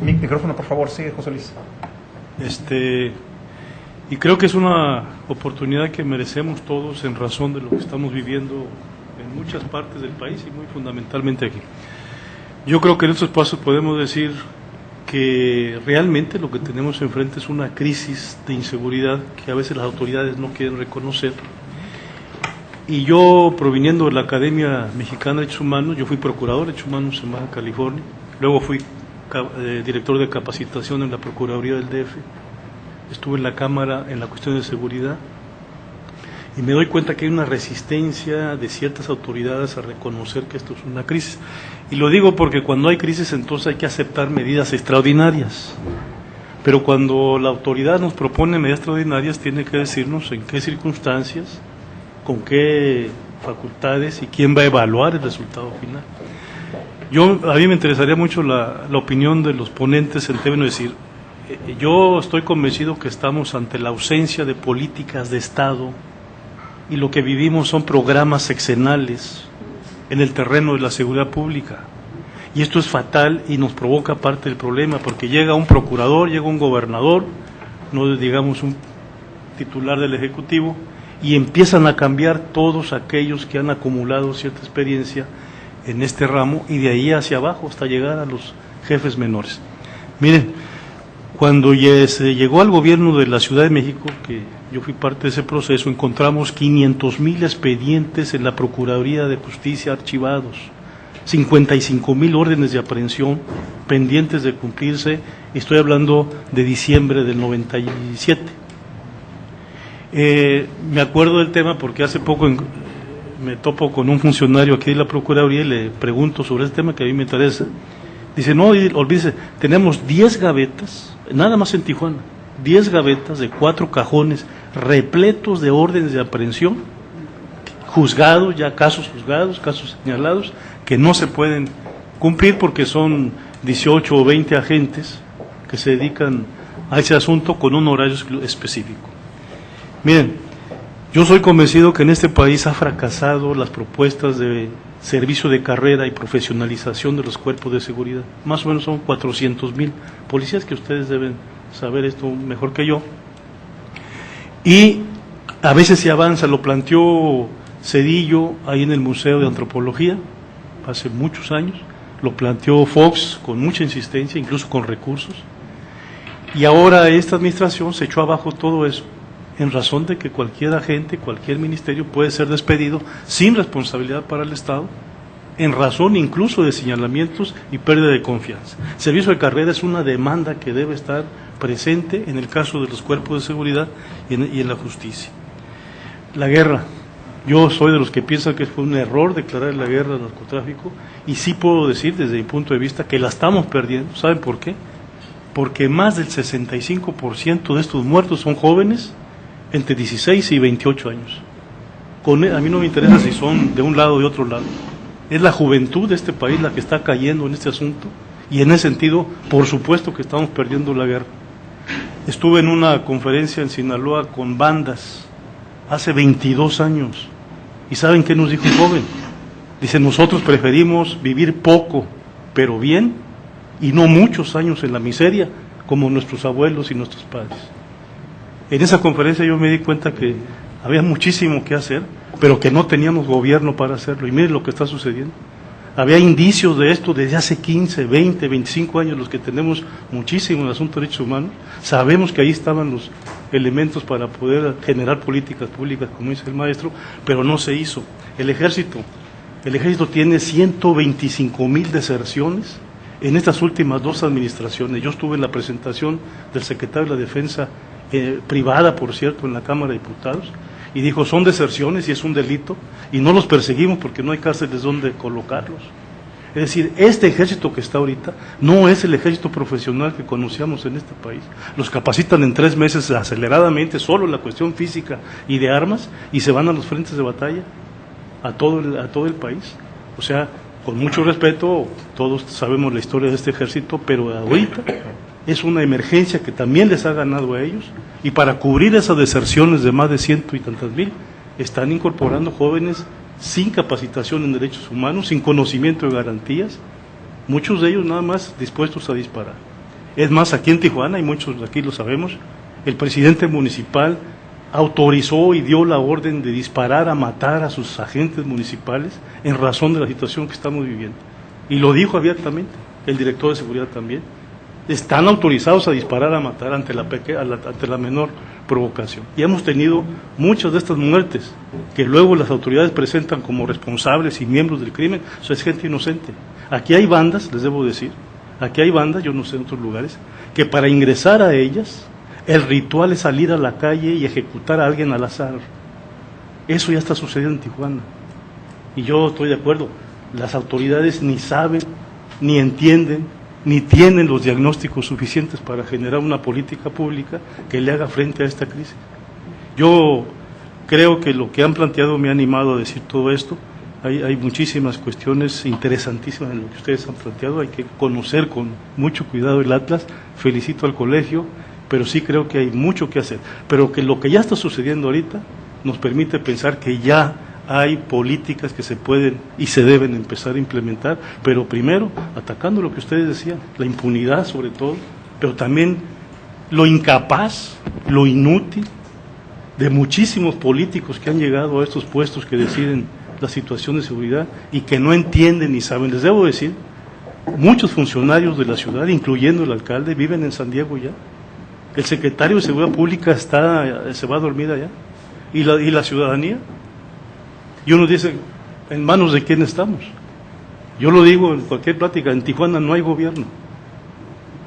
Micrófono, por favor, sigue, José Luis. Y creo que es una oportunidad que merecemos todos en razón de lo que estamos viviendo en muchas partes del país y muy fundamentalmente aquí. Yo creo que en estos pasos podemos decir que realmente lo que tenemos enfrente es una crisis de inseguridad que a veces las autoridades no quieren reconocer. Y yo, proviniendo de la Academia Mexicana de Derechos Humanos, yo fui procurador de Derechos Humanos en Baja California, luego fui director de capacitación en la Procuraduría del DF, estuve en la Cámara en la cuestión de seguridad, y me doy cuenta que hay una resistencia de ciertas autoridades a reconocer que esto es una crisis. Y lo digo porque cuando hay crisis entonces hay que aceptar medidas extraordinarias, pero cuando la autoridad nos propone medidas extraordinarias tiene que decirnos en qué circunstancias, con qué facultades y quién va a evaluar el resultado final. A mí me interesaría mucho la opinión de los ponentes en términos de decir, yo estoy convencido que estamos ante la ausencia de políticas de Estado y lo que vivimos son programas sexenales en el terreno de la seguridad pública. Y esto es fatal y nos provoca parte del problema, porque llega un procurador, llega un gobernador, no digamos un titular del Ejecutivo, y empiezan a cambiar todos aquellos que han acumulado cierta experiencia en este ramo y de ahí hacia abajo hasta llegar a los jefes menores. Miren, cuando se llegó al gobierno de la Ciudad de México, que yo fui parte de ese proceso, encontramos 500,000 expedientes en la Procuraduría de Justicia archivados, 55,000 órdenes de aprehensión pendientes de cumplirse, estoy hablando de diciembre del 97. Me acuerdo del tema porque hace poco me topo con un funcionario aquí de la Procuraduría y le pregunto sobre este tema que a mí me interesa. Dice, no, olvídese, tenemos 10 gavetas, nada más en Tijuana, 10 gavetas de 4 cajones repletos de órdenes de aprehensión, juzgados, ya casos juzgados, casos señalados, que no se pueden cumplir porque son 18 o 20 agentes que se dedican a ese asunto con un horario específico. Miren, Yo soy convencido que en este país ha fracasado las propuestas de servicio de carrera y profesionalización de los cuerpos de seguridad. Más o menos son 400,000 policías, que ustedes deben saber esto mejor que yo. Y a veces se avanza, lo planteó Cedillo ahí en el Museo de Antropología, hace muchos años, lo planteó Fox con mucha insistencia, incluso con recursos, y ahora esta administración se echó abajo todo eso, en razón de que cualquier agente, cualquier ministerio puede ser despedido sin responsabilidad para el Estado, en razón incluso de señalamientos y pérdida de confianza. Servicio de carrera es una demanda que debe estar presente en el caso de los cuerpos de seguridad y en la justicia. La guerra. Yo soy de los que piensan que fue un error declarar la guerra al narcotráfico, y sí puedo decir desde mi punto de vista que la estamos perdiendo. ¿Saben por qué? Porque más del 65% de estos muertos son jóvenes entre 16 y 28 años. A mí no me interesa si son de un lado o de otro lado. Es la juventud de este país la que está cayendo en este asunto, y en ese sentido, por supuesto que estamos perdiendo la guerra. Estuve en una conferencia en Sinaloa con bandas hace 22 años, y ¿saben qué nos dijo un joven? Dice: nosotros preferimos vivir poco, pero bien, y no muchos años en la miseria, como nuestros abuelos y nuestros padres. En esa conferencia yo me di cuenta que había muchísimo que hacer, pero que no teníamos gobierno para hacerlo, y miren lo que está sucediendo. Había indicios de esto desde hace 15, 20, 25 años, los que tenemos muchísimo en el asunto de derechos humanos. Sabemos que ahí estaban los elementos para poder generar políticas públicas, como dice el maestro, pero no se hizo. El ejército tiene 125,000 deserciones en estas últimas 2 administraciones. Yo estuve en la presentación del secretario de la Defensa, privada por cierto, en la Cámara de Diputados, y dijo: son deserciones y es un delito, y no los perseguimos porque no hay cárceles donde colocarlos. Es decir, este ejército que está ahorita no es el ejército profesional que conocíamos en este país. Los capacitan en 3 meses aceleradamente, solo en la cuestión física y de armas, y se van a los frentes de batalla a todo el país. O sea, con mucho respeto, todos sabemos la historia de este ejército, pero ahorita es una emergencia que también les ha ganado a ellos, y para cubrir esas deserciones de más de 100 y tantas mil, están incorporando jóvenes sin capacitación en derechos humanos, sin conocimiento de garantías, muchos de ellos nada más dispuestos a disparar. Es más, aquí en Tijuana, y muchos de aquí lo sabemos, el presidente municipal autorizó y dio la orden de disparar a matar a sus agentes municipales en razón de la situación que estamos viviendo. Y lo dijo abiertamente, el director de seguridad también. Están autorizados a disparar a matar ante la menor provocación. Y hemos tenido muchas de estas muertes que luego las autoridades presentan como responsables y miembros del crimen. O sea, es gente inocente. Aquí hay bandas, les debo decir, yo no sé en otros lugares, que para ingresar a ellas, el ritual es salir a la calle y ejecutar a alguien al azar. Eso ya está sucediendo en Tijuana. Y yo estoy de acuerdo, las autoridades ni saben, ni entienden, ni tienen los diagnósticos suficientes para generar una política pública que le haga frente a esta crisis. Yo creo que lo que han planteado me ha animado a decir todo esto. Hay muchísimas cuestiones interesantísimas en lo que ustedes han planteado. Hay que conocer con mucho cuidado el Atlas. Felicito al colegio, pero sí creo que hay mucho que hacer. Pero que lo que ya está sucediendo ahorita nos permite pensar que ya hay políticas que se pueden y se deben empezar a implementar, pero primero atacando lo que ustedes decían, la impunidad sobre todo, pero también lo incapaz, lo inútil de muchísimos políticos que han llegado a estos puestos que deciden la situación de seguridad y que no entienden ni saben. Les debo decir, muchos funcionarios de la ciudad, incluyendo el alcalde, viven en San Diego ya. El secretario de Seguridad Pública se va a dormir allá. ¿Y la ciudadanía? Y uno dice, ¿en manos de quién estamos? Yo lo digo en cualquier plática, en Tijuana no hay gobierno.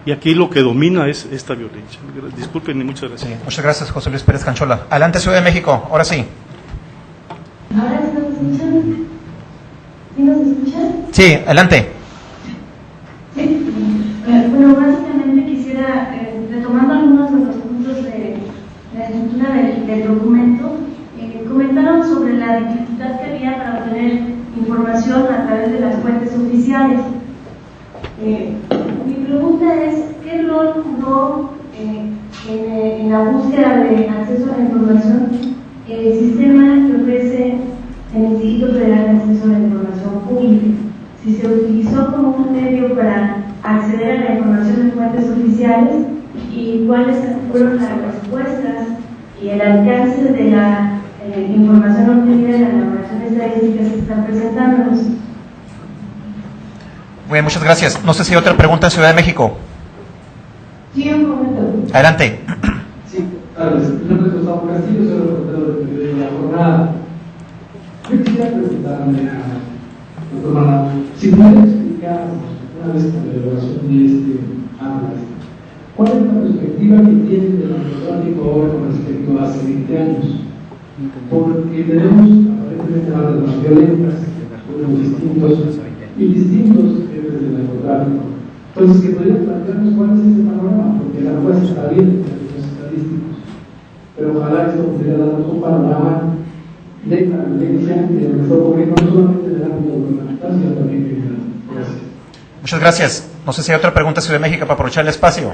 Y aquí lo que domina es esta violencia. Disculpen y muchas gracias. Sí, muchas gracias, José Luis Pérez Canchola. Adelante, Ciudad de México, ahora sí. ¿Ahora sí nos escuchan? ¿Sí nos escuchan? Sí, adelante. Sí. Bueno, básicamente quisiera, retomando algunos de los puntos de la estructura del documento, comentaron sobre la dificultad que había para obtener información a través de las fuentes oficiales. Mi pregunta es, ¿qué rol jugó en la búsqueda de acceso a la información el sistema que ofrece el Instituto Federal de Acceso a la Información Pública, si se utilizó como un medio para acceder a la información de fuentes oficiales y cuáles fueron las respuestas y el alcance de la información obtenida en la elaboración de estadísticas que están presentándonos. Bien, muchas gracias. No sé si hay otra pregunta en Ciudad de México. Sí, un momento. Adelante. Sí, mi nombre es Gustavo Castillo, soy reportero del periódico La Jornada. Yo quisiera preguntarle a doctor Maná, si puede explicar, una vez con la elaboración de este atlas, ¿cuál es la perspectiva que tiene del narcotráfico ahora con respecto a hace 20 años? Porque tenemos aparentemente bandas más violentas, tenemos distintos jefes del narcotráfico. Entonces, que podrían plantearnos cuál es este panorama, porque la cosa está bien en términos estadísticos, pero ojalá esto pudiera darnos un panorama de la violencia de lo que está ocurriendo no solamente en el ámbito gubernamental, sino también criminal. Gracias. Muchas gracias. No sé si hay otra pregunta en Ciudad de México para aprovechar el espacio.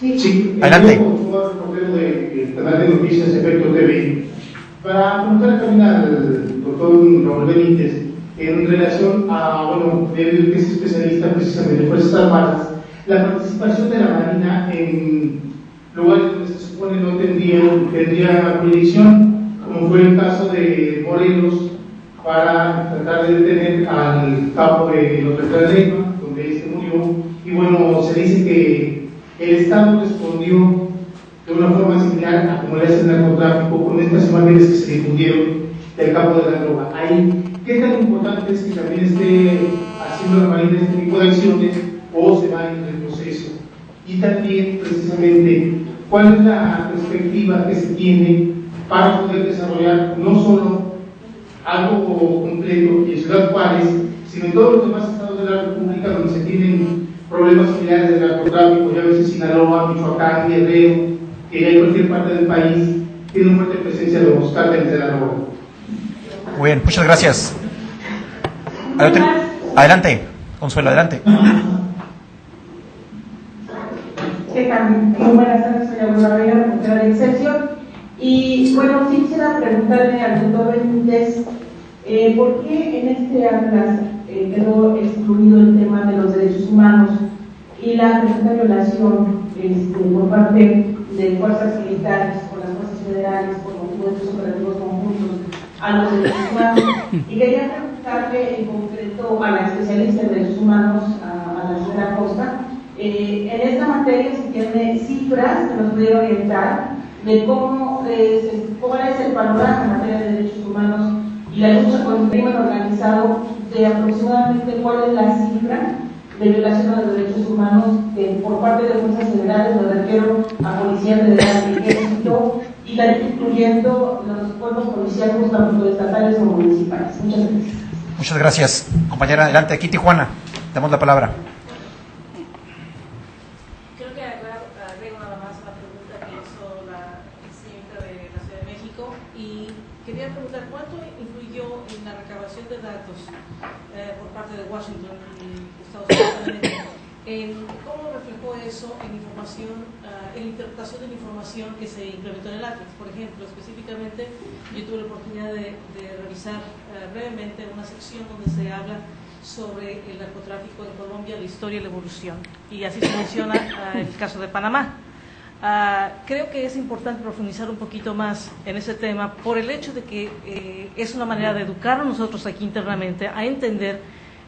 Sí, adelante. Yo, como reportero del canal de noticias Efecto TV, para preguntar también al doctor Raúl Benítez, en relación a, bueno, él que es especialista precisamente en Fuerzas Armadas, la participación de la Marina en lugares donde se supone no tendría jurisdicción, como fue el caso de Morelos, para tratar de detener al capo de los Beltrán Leiva, donde este murió, y bueno, se dice que el Estado respondió de una forma similar a como le hace el narcotráfico con estas imágenes que se difundieron del capo de la droga. Ahí, ¿qué tan importante es que también esté haciendo la Marina este tipo de acciones o se va en el proceso? Y también, precisamente, ¿cuál es la perspectiva que se tiene para poder desarrollar no solo algo completo en Ciudad Juárez, sino en todos los demás estados de la República donde se tienen problemas similares de narcotráfico, ya veces Sinaloa, Michoacán, Guerrero, que en cualquier parte del país tiene una fuerte presencia de los cárteles de la droga? Muy bien, muchas gracias. Adelante, Consuelo, adelante. ¿Qué tal? Muy buenas tardes, soy Aurora Vega, reportera de Excelsior. Y bueno, sí quisiera preguntarle al doctor Benítez, ¿por qué en este atlas quedó excluido el tema de los derechos humanos y la presunta violación por parte de fuerzas militares o las fuerzas federales por motivo de estos operativos conjuntos a los derechos humanos? Y quería preguntarle en concreto a la especialista en derechos humanos, a la señora Costa, en esta materia si tiene cifras que nos pudiera orientar de cuál es el panorama en materia de derechos humanos y la lucha contra el crimen organizado, de aproximadamente cuál es la cifra de violación a los derechos humanos por parte de fuerzas federales, me refiero a Policía Federal, Ejército, y también incluyendo los cuerpos policiales tanto estatales como municipales. Muchas gracias. Muchas gracias. Compañera, adelante, aquí Tijuana. Damos la palabra. Creo que agrego nada más a la pregunta que hizo la señorita de la Ciudad de México, y quería preguntar cuánto influyó en la recabación de datos por parte de Washington y Estados Unidos, en cómo reflejó eso en información, en la interpretación de la información que se implementó en el Atlas. Por ejemplo, específicamente, yo tuve la oportunidad de revisar brevemente una sección donde se habla sobre el narcotráfico en Colombia, la historia y la evolución, y así se menciona el caso de Panamá. Creo que es importante profundizar un poquito más en ese tema por el hecho de que es una manera de educar a nosotros aquí internamente a entender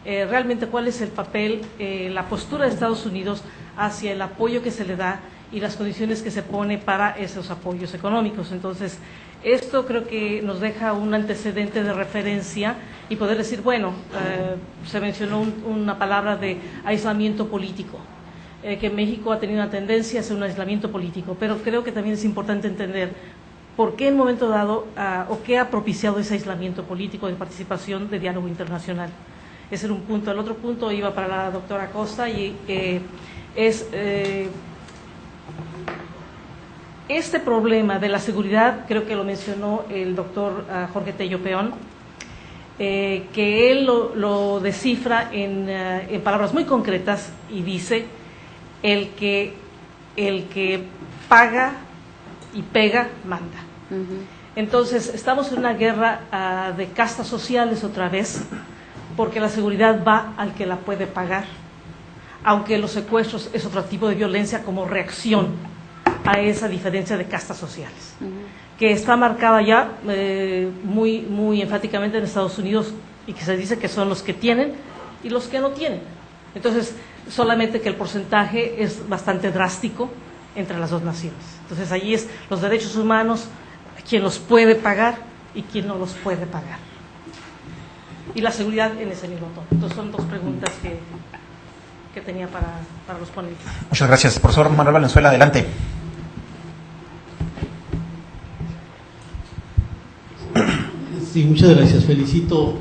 realmente cuál es el papel, la postura de Estados Unidos hacia el apoyo que se le da y las condiciones que se pone para esos apoyos económicos. Entonces, esto creo que nos deja un antecedente de referencia y poder decir, bueno, se mencionó una palabra de aislamiento político, que México ha tenido una tendencia hacia un aislamiento político, pero creo que también es importante entender por qué en un momento dado o qué ha propiciado ese aislamiento político de participación de diálogo internacional. Ese era un punto. El otro punto iba para la doctora Costa y es este problema de la seguridad, creo que lo mencionó el doctor Jorge Tello Peón, que él lo descifra en palabras muy concretas y dice: el que paga y pega, manda. Entonces, estamos en una guerra de castas sociales otra vez, porque la seguridad va al que la puede pagar, aunque los secuestros es otro tipo de violencia como reacción a esa diferencia de castas sociales, que está marcada ya muy enfáticamente en Estados Unidos, y que se dice que son los que tienen y los que no tienen. Entonces, solamente que el porcentaje es bastante drástico entre las dos naciones. Entonces, allí es los derechos humanos, quien los puede pagar y quien no los puede pagar. Y la seguridad en ese mismo tono. Entonces, son dos preguntas que tenía para los ponentes. Muchas gracias. Profesor Manuel Valenzuela, adelante. Sí, muchas gracias. Felicito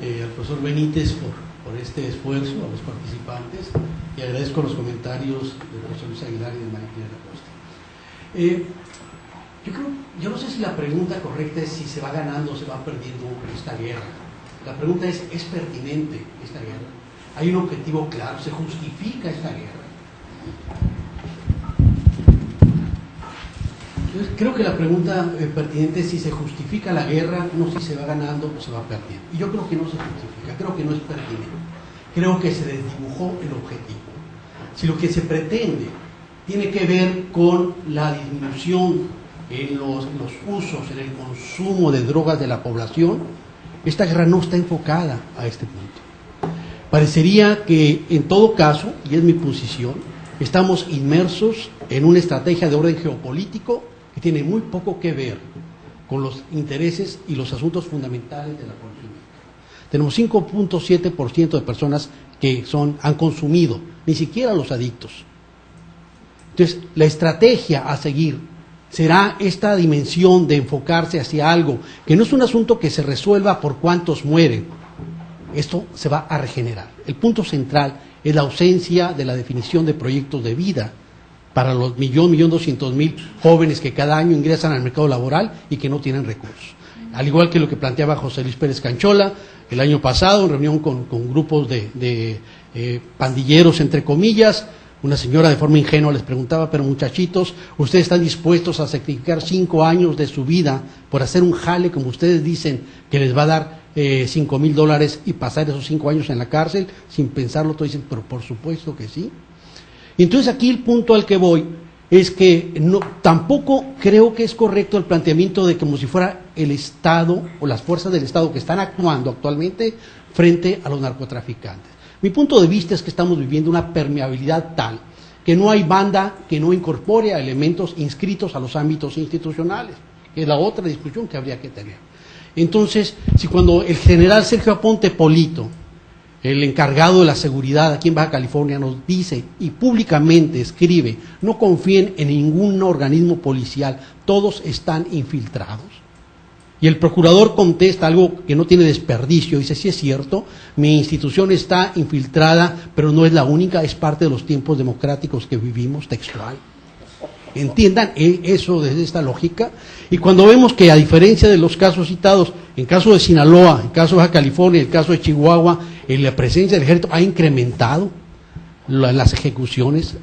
al profesor Benítez por este esfuerzo, a los participantes, y agradezco los comentarios del profesor Luis Aguilar y de María Pilar Acosta. Yo no sé si la pregunta correcta es si se va ganando o se va perdiendo esta guerra. La pregunta es pertinente esta guerra? ¿Hay un objetivo claro? ¿Se justifica esta guerra? Entonces, creo que la pregunta pertinente es si se justifica la guerra, no si se va ganando o se va perdiendo. Y yo creo que no se justifica, creo que no es pertinente. Creo que se desdibujó el objetivo. Si lo que se pretende tiene que ver con la disminución en los usos, en el consumo de drogas de la población, esta guerra no está enfocada a este punto. Parecería que en todo caso, y es mi posición, estamos inmersos en una estrategia de orden geopolítico que tiene muy poco que ver con los intereses y los asuntos fundamentales de la población. Tenemos 5.7% de personas que han consumido, ni siquiera los adictos. Entonces, la estrategia a seguir será esta dimensión de enfocarse hacia algo que no es un asunto que se resuelva por cuántos mueren. Esto se va a regenerar. El punto central es la ausencia de la definición de proyectos de vida para los 1.200.000 jóvenes que cada año ingresan al mercado laboral y que no tienen recursos. Al igual que lo que planteaba José Luis Pérez Canchola el año pasado, en reunión con grupos de pandilleros, entre comillas, una señora de forma ingenua les preguntaba, pero muchachitos, ¿ustedes están dispuestos a sacrificar 5 años de su vida por hacer un jale, como ustedes dicen, que les va a dar $5,000 y pasar esos 5 años en la cárcel? Sin pensarlo, todos dicen, pero por supuesto que sí. Y entonces aquí el punto al que voy es que tampoco creo que es correcto el planteamiento de que como si fuera el Estado o las fuerzas del Estado que están actuando actualmente frente a los narcotraficantes. Mi punto de vista es que estamos viviendo una permeabilidad tal que no hay banda que no incorpore a elementos inscritos a los ámbitos institucionales, que es la otra discusión que habría que tener. Entonces, si cuando el general Sergio Aponte Polito, el encargado de la seguridad aquí en Baja California, nos dice y públicamente escribe, no confíen en ningún organismo policial, todos están infiltrados. Y el procurador contesta algo que no tiene desperdicio, dice, sí es cierto, mi institución está infiltrada, pero no es la única, es parte de los tiempos democráticos que vivimos, textual. Entiendan eso desde esta lógica. Y cuando vemos que a diferencia de los casos citados, en caso de Sinaloa, en caso de Baja California, en el caso de Chihuahua, la presencia del ejército ha incrementado las ejecuciones.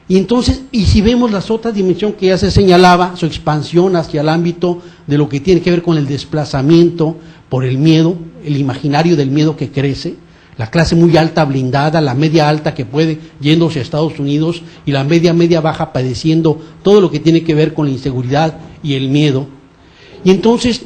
Y entonces, y si vemos las otras dimensiones que ya se señalaba, su expansión hacia el ámbito de lo que tiene que ver con el desplazamiento por el miedo, el imaginario del miedo que crece, la clase muy alta blindada, la media alta que puede yéndose a Estados Unidos y la media baja padeciendo todo lo que tiene que ver con la inseguridad y el miedo. Y entonces,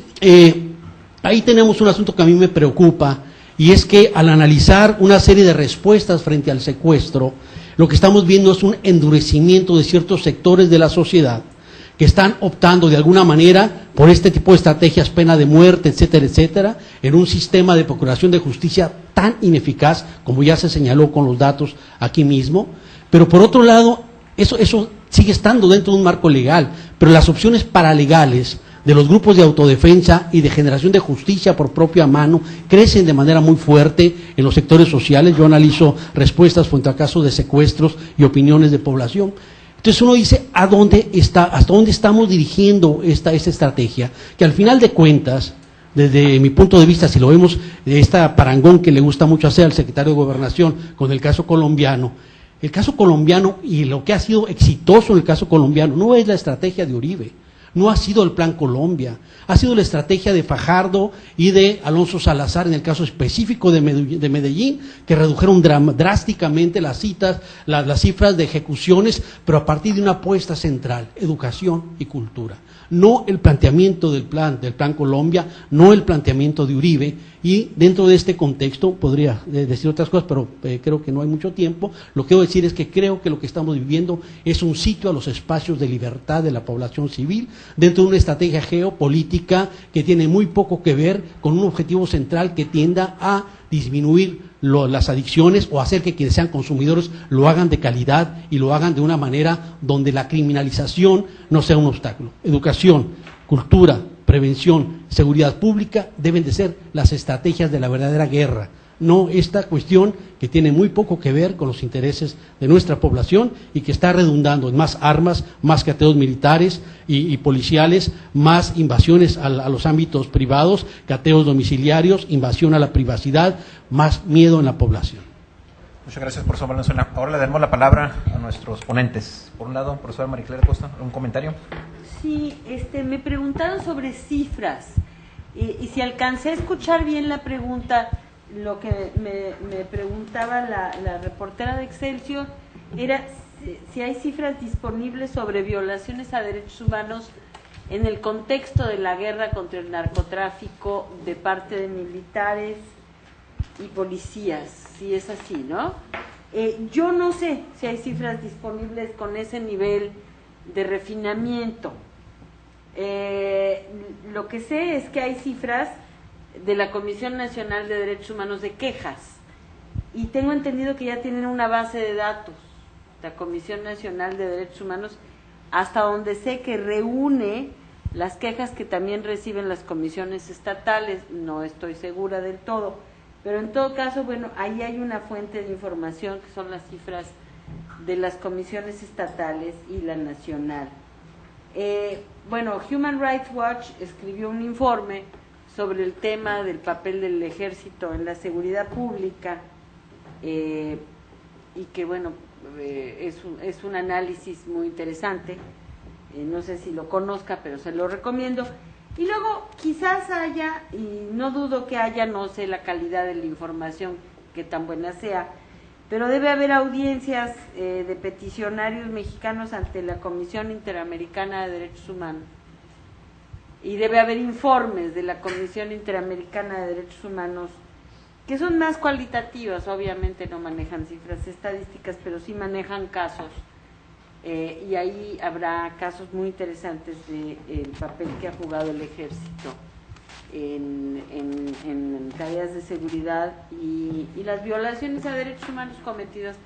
ahí tenemos un asunto que a mí me preocupa, y es que al analizar una serie de respuestas frente al secuestro, lo que estamos viendo es un endurecimiento de ciertos sectores de la sociedad que están optando de alguna manera por este tipo de estrategias, pena de muerte, etcétera, etcétera, en un sistema de procuración de justicia tan ineficaz, como ya se señaló con los datos aquí mismo. Pero por otro lado, eso sigue estando dentro de un marco legal, pero las opciones paralegales de los grupos de autodefensa y de generación de justicia por propia mano crecen de manera muy fuerte en los sectores sociales. Yo analizo respuestas frente a casos de secuestros y opiniones de población. Entonces uno dice, ¿hasta dónde estamos dirigiendo esta estrategia? Que al final de cuentas, desde mi punto de vista, si lo vemos de esta parangón que le gusta mucho hacer al secretario de Gobernación con el caso colombiano y lo que ha sido exitoso en el caso colombiano no es la estrategia de Uribe, no ha sido el Plan Colombia, ha sido la estrategia de Fajardo y de Alonso Salazar en el caso específico de Medellín, que redujeron drásticamente las cifras de ejecuciones, pero a partir de una apuesta central, educación y cultura. No el planteamiento del plan Colombia, no el planteamiento de Uribe, y dentro de este contexto podría decir otras cosas, pero creo que no hay mucho tiempo. Lo que quiero decir es que creo que lo que estamos viviendo es un sitio a los espacios de libertad de la población civil, dentro de una estrategia geopolítica que tiene muy poco que ver con un objetivo central que tienda a disminuir las adicciones o hacer que quienes sean consumidores lo hagan de calidad y lo hagan de una manera donde la criminalización no sea un obstáculo. Educación, cultura, prevención, seguridad pública deben de ser las estrategias de la verdadera guerra, no esta cuestión que tiene muy poco que ver con los intereses de nuestra población y que está redundando en más armas, más cateos militares y policiales, más invasiones a los ámbitos privados, cateos domiciliarios, invasión a la privacidad, más miedo en la población. Muchas gracias, profesor Valenzuela. Ahora le damos la palabra a nuestros ponentes. Por un lado, profesora Mariclara Costa, ¿un comentario? Sí, me preguntaron sobre cifras y si alcancé a escuchar bien la pregunta, lo que me preguntaba la reportera de Excelsior era si hay cifras disponibles sobre violaciones a derechos humanos en el contexto de la guerra contra el narcotráfico de parte de militares y policías, si es así, ¿no? Yo no sé si hay cifras disponibles con ese nivel de refinamiento. Lo que sé es que hay cifras de la Comisión Nacional de Derechos Humanos de quejas, y tengo entendido que ya tienen una base de datos, la Comisión Nacional de Derechos Humanos, hasta donde sé que reúne las quejas que también reciben las comisiones estatales, no estoy segura del todo, pero en todo caso, bueno, ahí hay una fuente de información que son las cifras de las comisiones estatales y la nacional. Bueno, Human Rights Watch escribió un informe sobre el tema del papel del ejército en la seguridad pública, y que bueno, es un análisis muy interesante, no sé si lo conozca, pero se lo recomiendo. Y luego quizás haya, y no dudo que haya, no sé la calidad de la información que tan buena sea, pero debe haber audiencias de peticionarios mexicanos ante la Comisión Interamericana de Derechos Humanos, y debe haber informes de la Comisión Interamericana de Derechos Humanos que son más cualitativas, obviamente no manejan cifras estadísticas, pero sí manejan casos, y ahí habrá casos muy interesantes del papel que ha jugado el ejército en tareas de seguridad y las violaciones a derechos humanos cometidas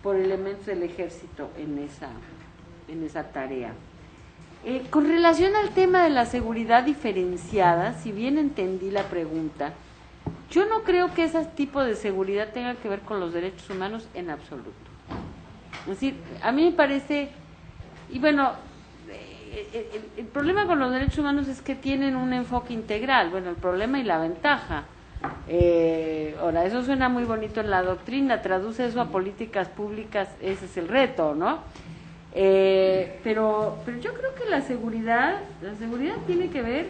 por elementos del ejército en esa tarea. Con relación al tema de la seguridad diferenciada, si bien entendí la pregunta, yo no creo que ese tipo de seguridad tenga que ver con los derechos humanos en absoluto. Es decir, a mí me parece, y bueno, el problema con los derechos humanos es que tienen un enfoque integral, bueno, el problema y la ventaja. Ahora, eso suena muy bonito en la doctrina, traduce eso a políticas públicas, ese es el reto, ¿no? Pero yo creo que la seguridad tiene que ver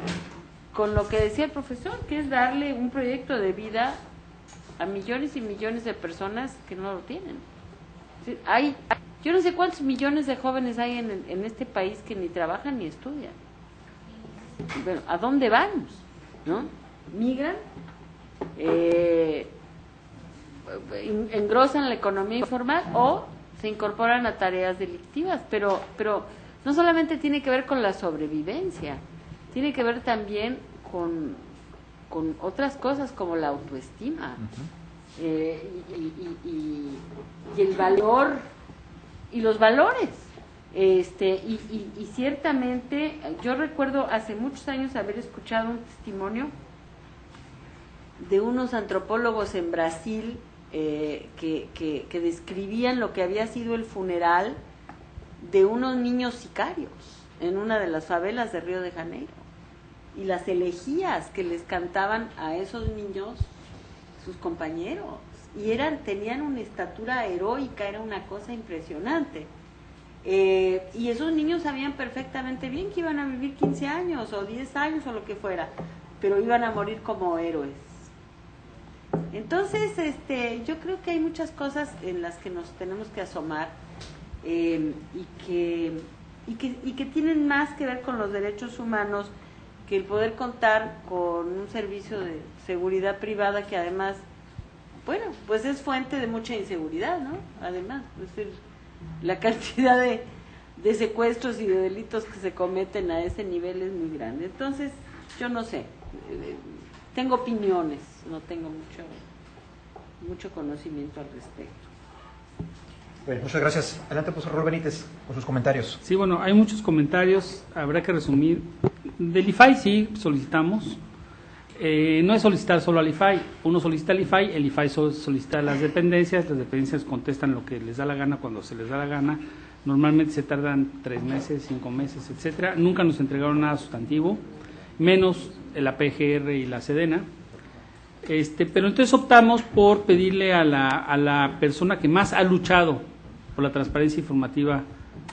con lo que decía el profesor, que es darle un proyecto de vida a millones y millones de personas que no lo tienen. Yo no sé cuántos millones de jóvenes hay en este país que ni trabajan ni estudian. Y bueno, ¿a dónde vamos? ¿No? ¿Migran? ¿Engrosan la economía informal o se incorporan a tareas delictivas? Pero no solamente tiene que ver con la sobrevivencia, tiene que ver también con otras cosas como la autoestima, y el valor y los valores. Y ciertamente yo recuerdo hace muchos años haber escuchado un testimonio de unos antropólogos en Brasil que describían lo que había sido el funeral de unos niños sicarios en una de las favelas de Río de Janeiro, y las elegías que les cantaban a esos niños sus compañeros, y tenían una estatura heroica, era una cosa impresionante. Y esos niños sabían perfectamente bien que iban a vivir 15 años o 10 años o lo que fuera, pero iban a morir como héroes. Entonces, yo creo que hay muchas cosas en las que nos tenemos que asomar y que tienen más que ver con los derechos humanos que el poder contar con un servicio de seguridad privada que además, bueno, pues es fuente de mucha inseguridad, ¿no? Además, es decir, la cantidad de secuestros y de delitos que se cometen a ese nivel es muy grande. Entonces, yo no sé, tengo opiniones, no tengo mucho conocimiento al respecto. Bueno, muchas gracias. Adelante, profesor Raúl Benítez, con sus comentarios. Sí, bueno, hay muchos comentarios, habrá que resumir. Del IFAI sí solicitamos. No es solicitar solo al IFAI, uno solicita al IFAI, el IFAI solicita a las dependencias contestan lo que les da la gana cuando se les da la gana. Normalmente se tardan 3 meses, 5 meses, etcétera. Nunca nos entregaron nada sustantivo, menos la PGR y la Sedena. Pero entonces optamos por pedirle a la persona que más ha luchado por la transparencia informativa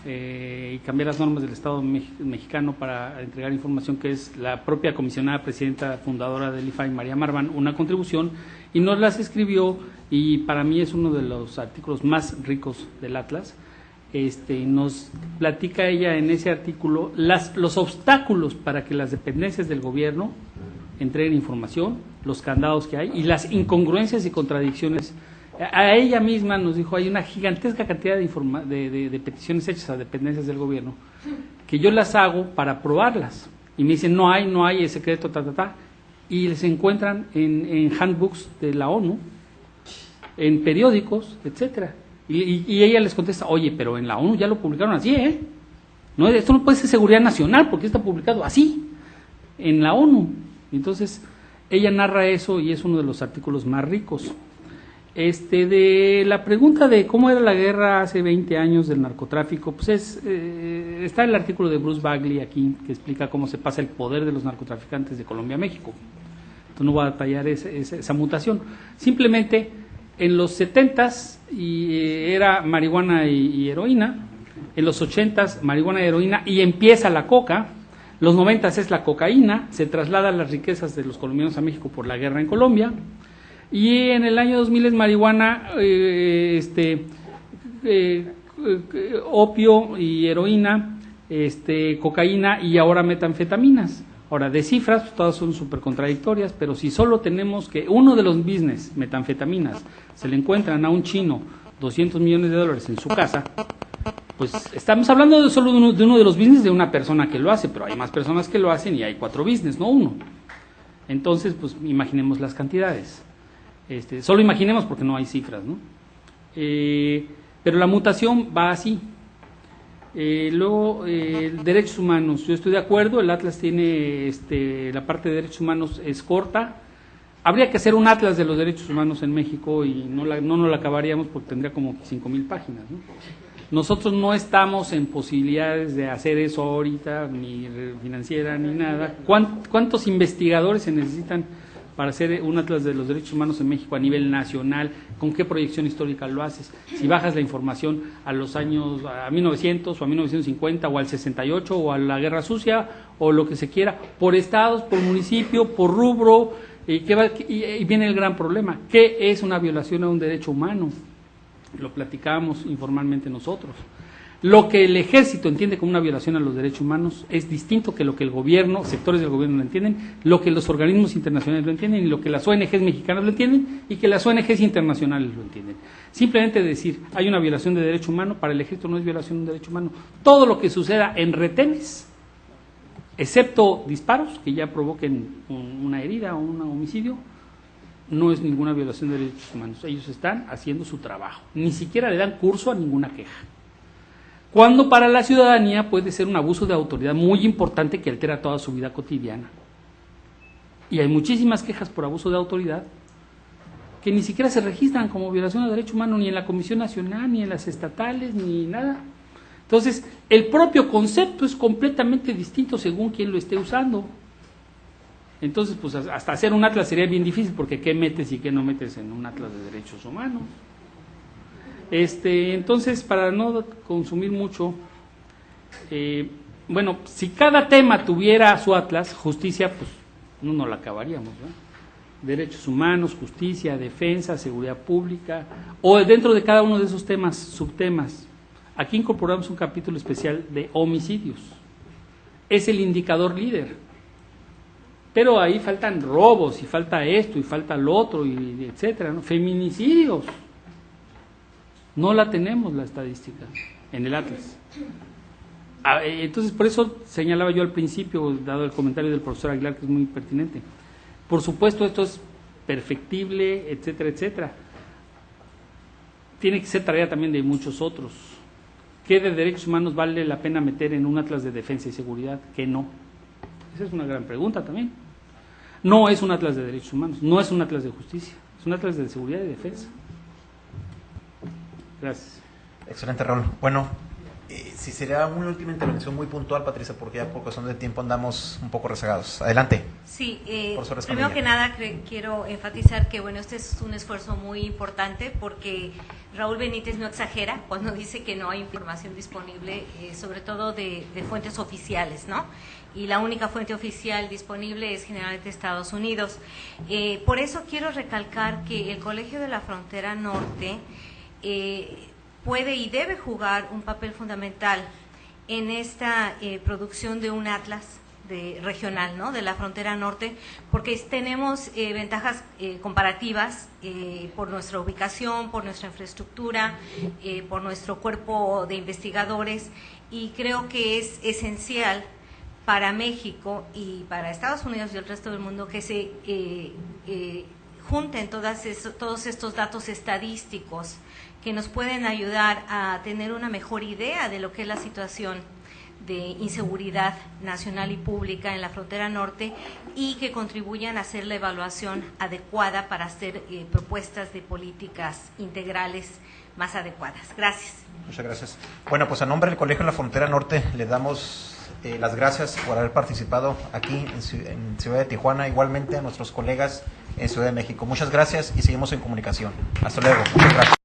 y cambiar las normas del Estado mexicano para entregar información, que es la propia comisionada presidenta fundadora del IFAI, María Marván, una contribución, y nos las escribió, y para mí es uno de los artículos más ricos del Atlas. Nos platica ella en ese artículo los obstáculos para que las dependencias del gobierno entreguen información, los candados que hay y las incongruencias y contradicciones. A ella misma nos dijo, hay una gigantesca cantidad de peticiones hechas a dependencias del gobierno que yo las hago para probarlas, y me dicen no hay, es secreto, y les encuentran en handbooks de la ONU, en periódicos, etcétera, y ella les contesta, oye, pero en la ONU ya lo publicaron así, no, esto no puede ser seguridad nacional porque está publicado así en la ONU. Entonces ella narra eso y es uno de los artículos más ricos. De la pregunta de cómo era la guerra hace 20 años del narcotráfico, pues está el artículo de Bruce Bagley aquí, que explica cómo se pasa el poder de los narcotraficantes de Colombia a México. Entonces no voy a detallar esa mutación. Simplemente en los 70s era marihuana y heroína, en los 80s marihuana y heroína, y empieza la coca. Los 90s es la cocaína, se trasladan las riquezas de los colombianos a México por la guerra en Colombia. Y en el año 2000 es marihuana, opio y heroína, cocaína y ahora metanfetaminas. Ahora, de cifras, pues, todas son súper contradictorias, pero si solo tenemos que uno de los business, metanfetaminas, se le encuentran a un chino $200 millones en su casa, pues estamos hablando solo de uno de los business de una persona que lo hace, pero hay más personas que lo hacen y hay 4 business, no uno. Entonces, pues imaginemos las cantidades. Solo imaginemos porque no hay cifras, ¿no? Pero la mutación va así. Luego, derechos humanos. Yo estoy de acuerdo, el Atlas tiene, la parte de derechos humanos es corta. Habría que hacer un Atlas de los derechos humanos en México y no nos la acabaríamos porque tendría como 5,000 páginas, ¿no? Nosotros no estamos en posibilidades de hacer eso ahorita, ni financiera, ni nada. ¿Cuántos investigadores se necesitan para hacer un Atlas de los derechos humanos en México a nivel nacional? ¿Con qué proyección histórica lo haces? Si bajas la información a los años, a 1900 o a 1950 o al 68 o a la Guerra Sucia o lo que se quiera, por estados, por municipio, por rubro, y viene el gran problema. ¿Qué es una violación a un derecho humano? Lo platicábamos informalmente nosotros. Lo que el ejército entiende como una violación a los derechos humanos es distinto que lo que el gobierno, sectores del gobierno lo entienden, lo que los organismos internacionales lo entienden y lo que las ONGs mexicanas lo entienden y que las ONGs internacionales lo entienden. Simplemente decir, hay una violación de derecho humano, para el ejército no es violación de un derecho humano. Todo lo que suceda en retenes, excepto disparos que ya provoquen una herida o un homicidio, no es ninguna violación de derechos humanos. Ellos están haciendo su trabajo. Ni siquiera le dan curso a ninguna queja. Cuando para la ciudadanía puede ser un abuso de autoridad muy importante que altera toda su vida cotidiana. Y hay muchísimas quejas por abuso de autoridad que ni siquiera se registran como violación de derecho humano, ni en la Comisión Nacional, ni en las estatales, ni nada. Entonces, el propio concepto es completamente distinto según quien lo esté usando. Entonces, pues hasta hacer un atlas sería bien difícil, porque ¿qué metes y qué no metes en un atlas de derechos humanos? Entonces, para no consumir mucho, bueno, si cada tema tuviera su atlas, justicia, pues no la acabaríamos, ¿no? Derechos humanos, justicia, defensa, seguridad pública, o dentro de cada uno de esos temas, subtemas. Aquí incorporamos un capítulo especial de homicidios. Es el indicador líder. Pero ahí faltan robos, y falta esto, y falta lo otro, y etcétera, ¿no? Feminicidios. No la tenemos la estadística en el atlas. Entonces, por eso señalaba yo al principio, dado el comentario del profesor Aguilar, que es muy pertinente. Por supuesto, esto es perfectible, etcétera, etcétera. Tiene que ser tarea también de muchos otros. ¿Qué de derechos humanos vale la pena meter en un atlas de defensa y seguridad? ¿Qué no? Esa es una gran pregunta también. No es un atlas de derechos humanos, no es un atlas de justicia, es un atlas de seguridad y defensa. Gracias. Excelente, Raúl. Bueno, si sería una última intervención muy puntual, Patricia, porque ya por cuestión de tiempo andamos un poco rezagados. Adelante. Sí, primero que nada quiero enfatizar que bueno, este es un esfuerzo muy importante porque Raúl Benítez no exagera cuando dice que no hay información disponible, sobre todo de fuentes oficiales, ¿no? Y la única fuente oficial disponible es generalmente Estados Unidos. Por eso quiero recalcar que el Colegio de la Frontera Norte puede y debe jugar un papel fundamental en esta producción de un atlas regional, ¿no? De la frontera norte, porque tenemos ventajas comparativas por nuestra ubicación, por nuestra infraestructura, por nuestro cuerpo de investigadores, y creo que es esencial para México y para Estados Unidos y el resto del mundo que se junten todos estos datos estadísticos que nos pueden ayudar a tener una mejor idea de lo que es la situación de inseguridad nacional y pública en la frontera norte y que contribuyan a hacer la evaluación adecuada para hacer propuestas de políticas integrales más adecuadas. Gracias. Muchas gracias. Bueno, pues a nombre del Colegio de la Frontera Norte le damos las gracias por haber participado aquí en Ciudad de Tijuana, igualmente a nuestros colegas en Ciudad de México. Muchas gracias y seguimos en comunicación. Hasta luego. Muchas gracias.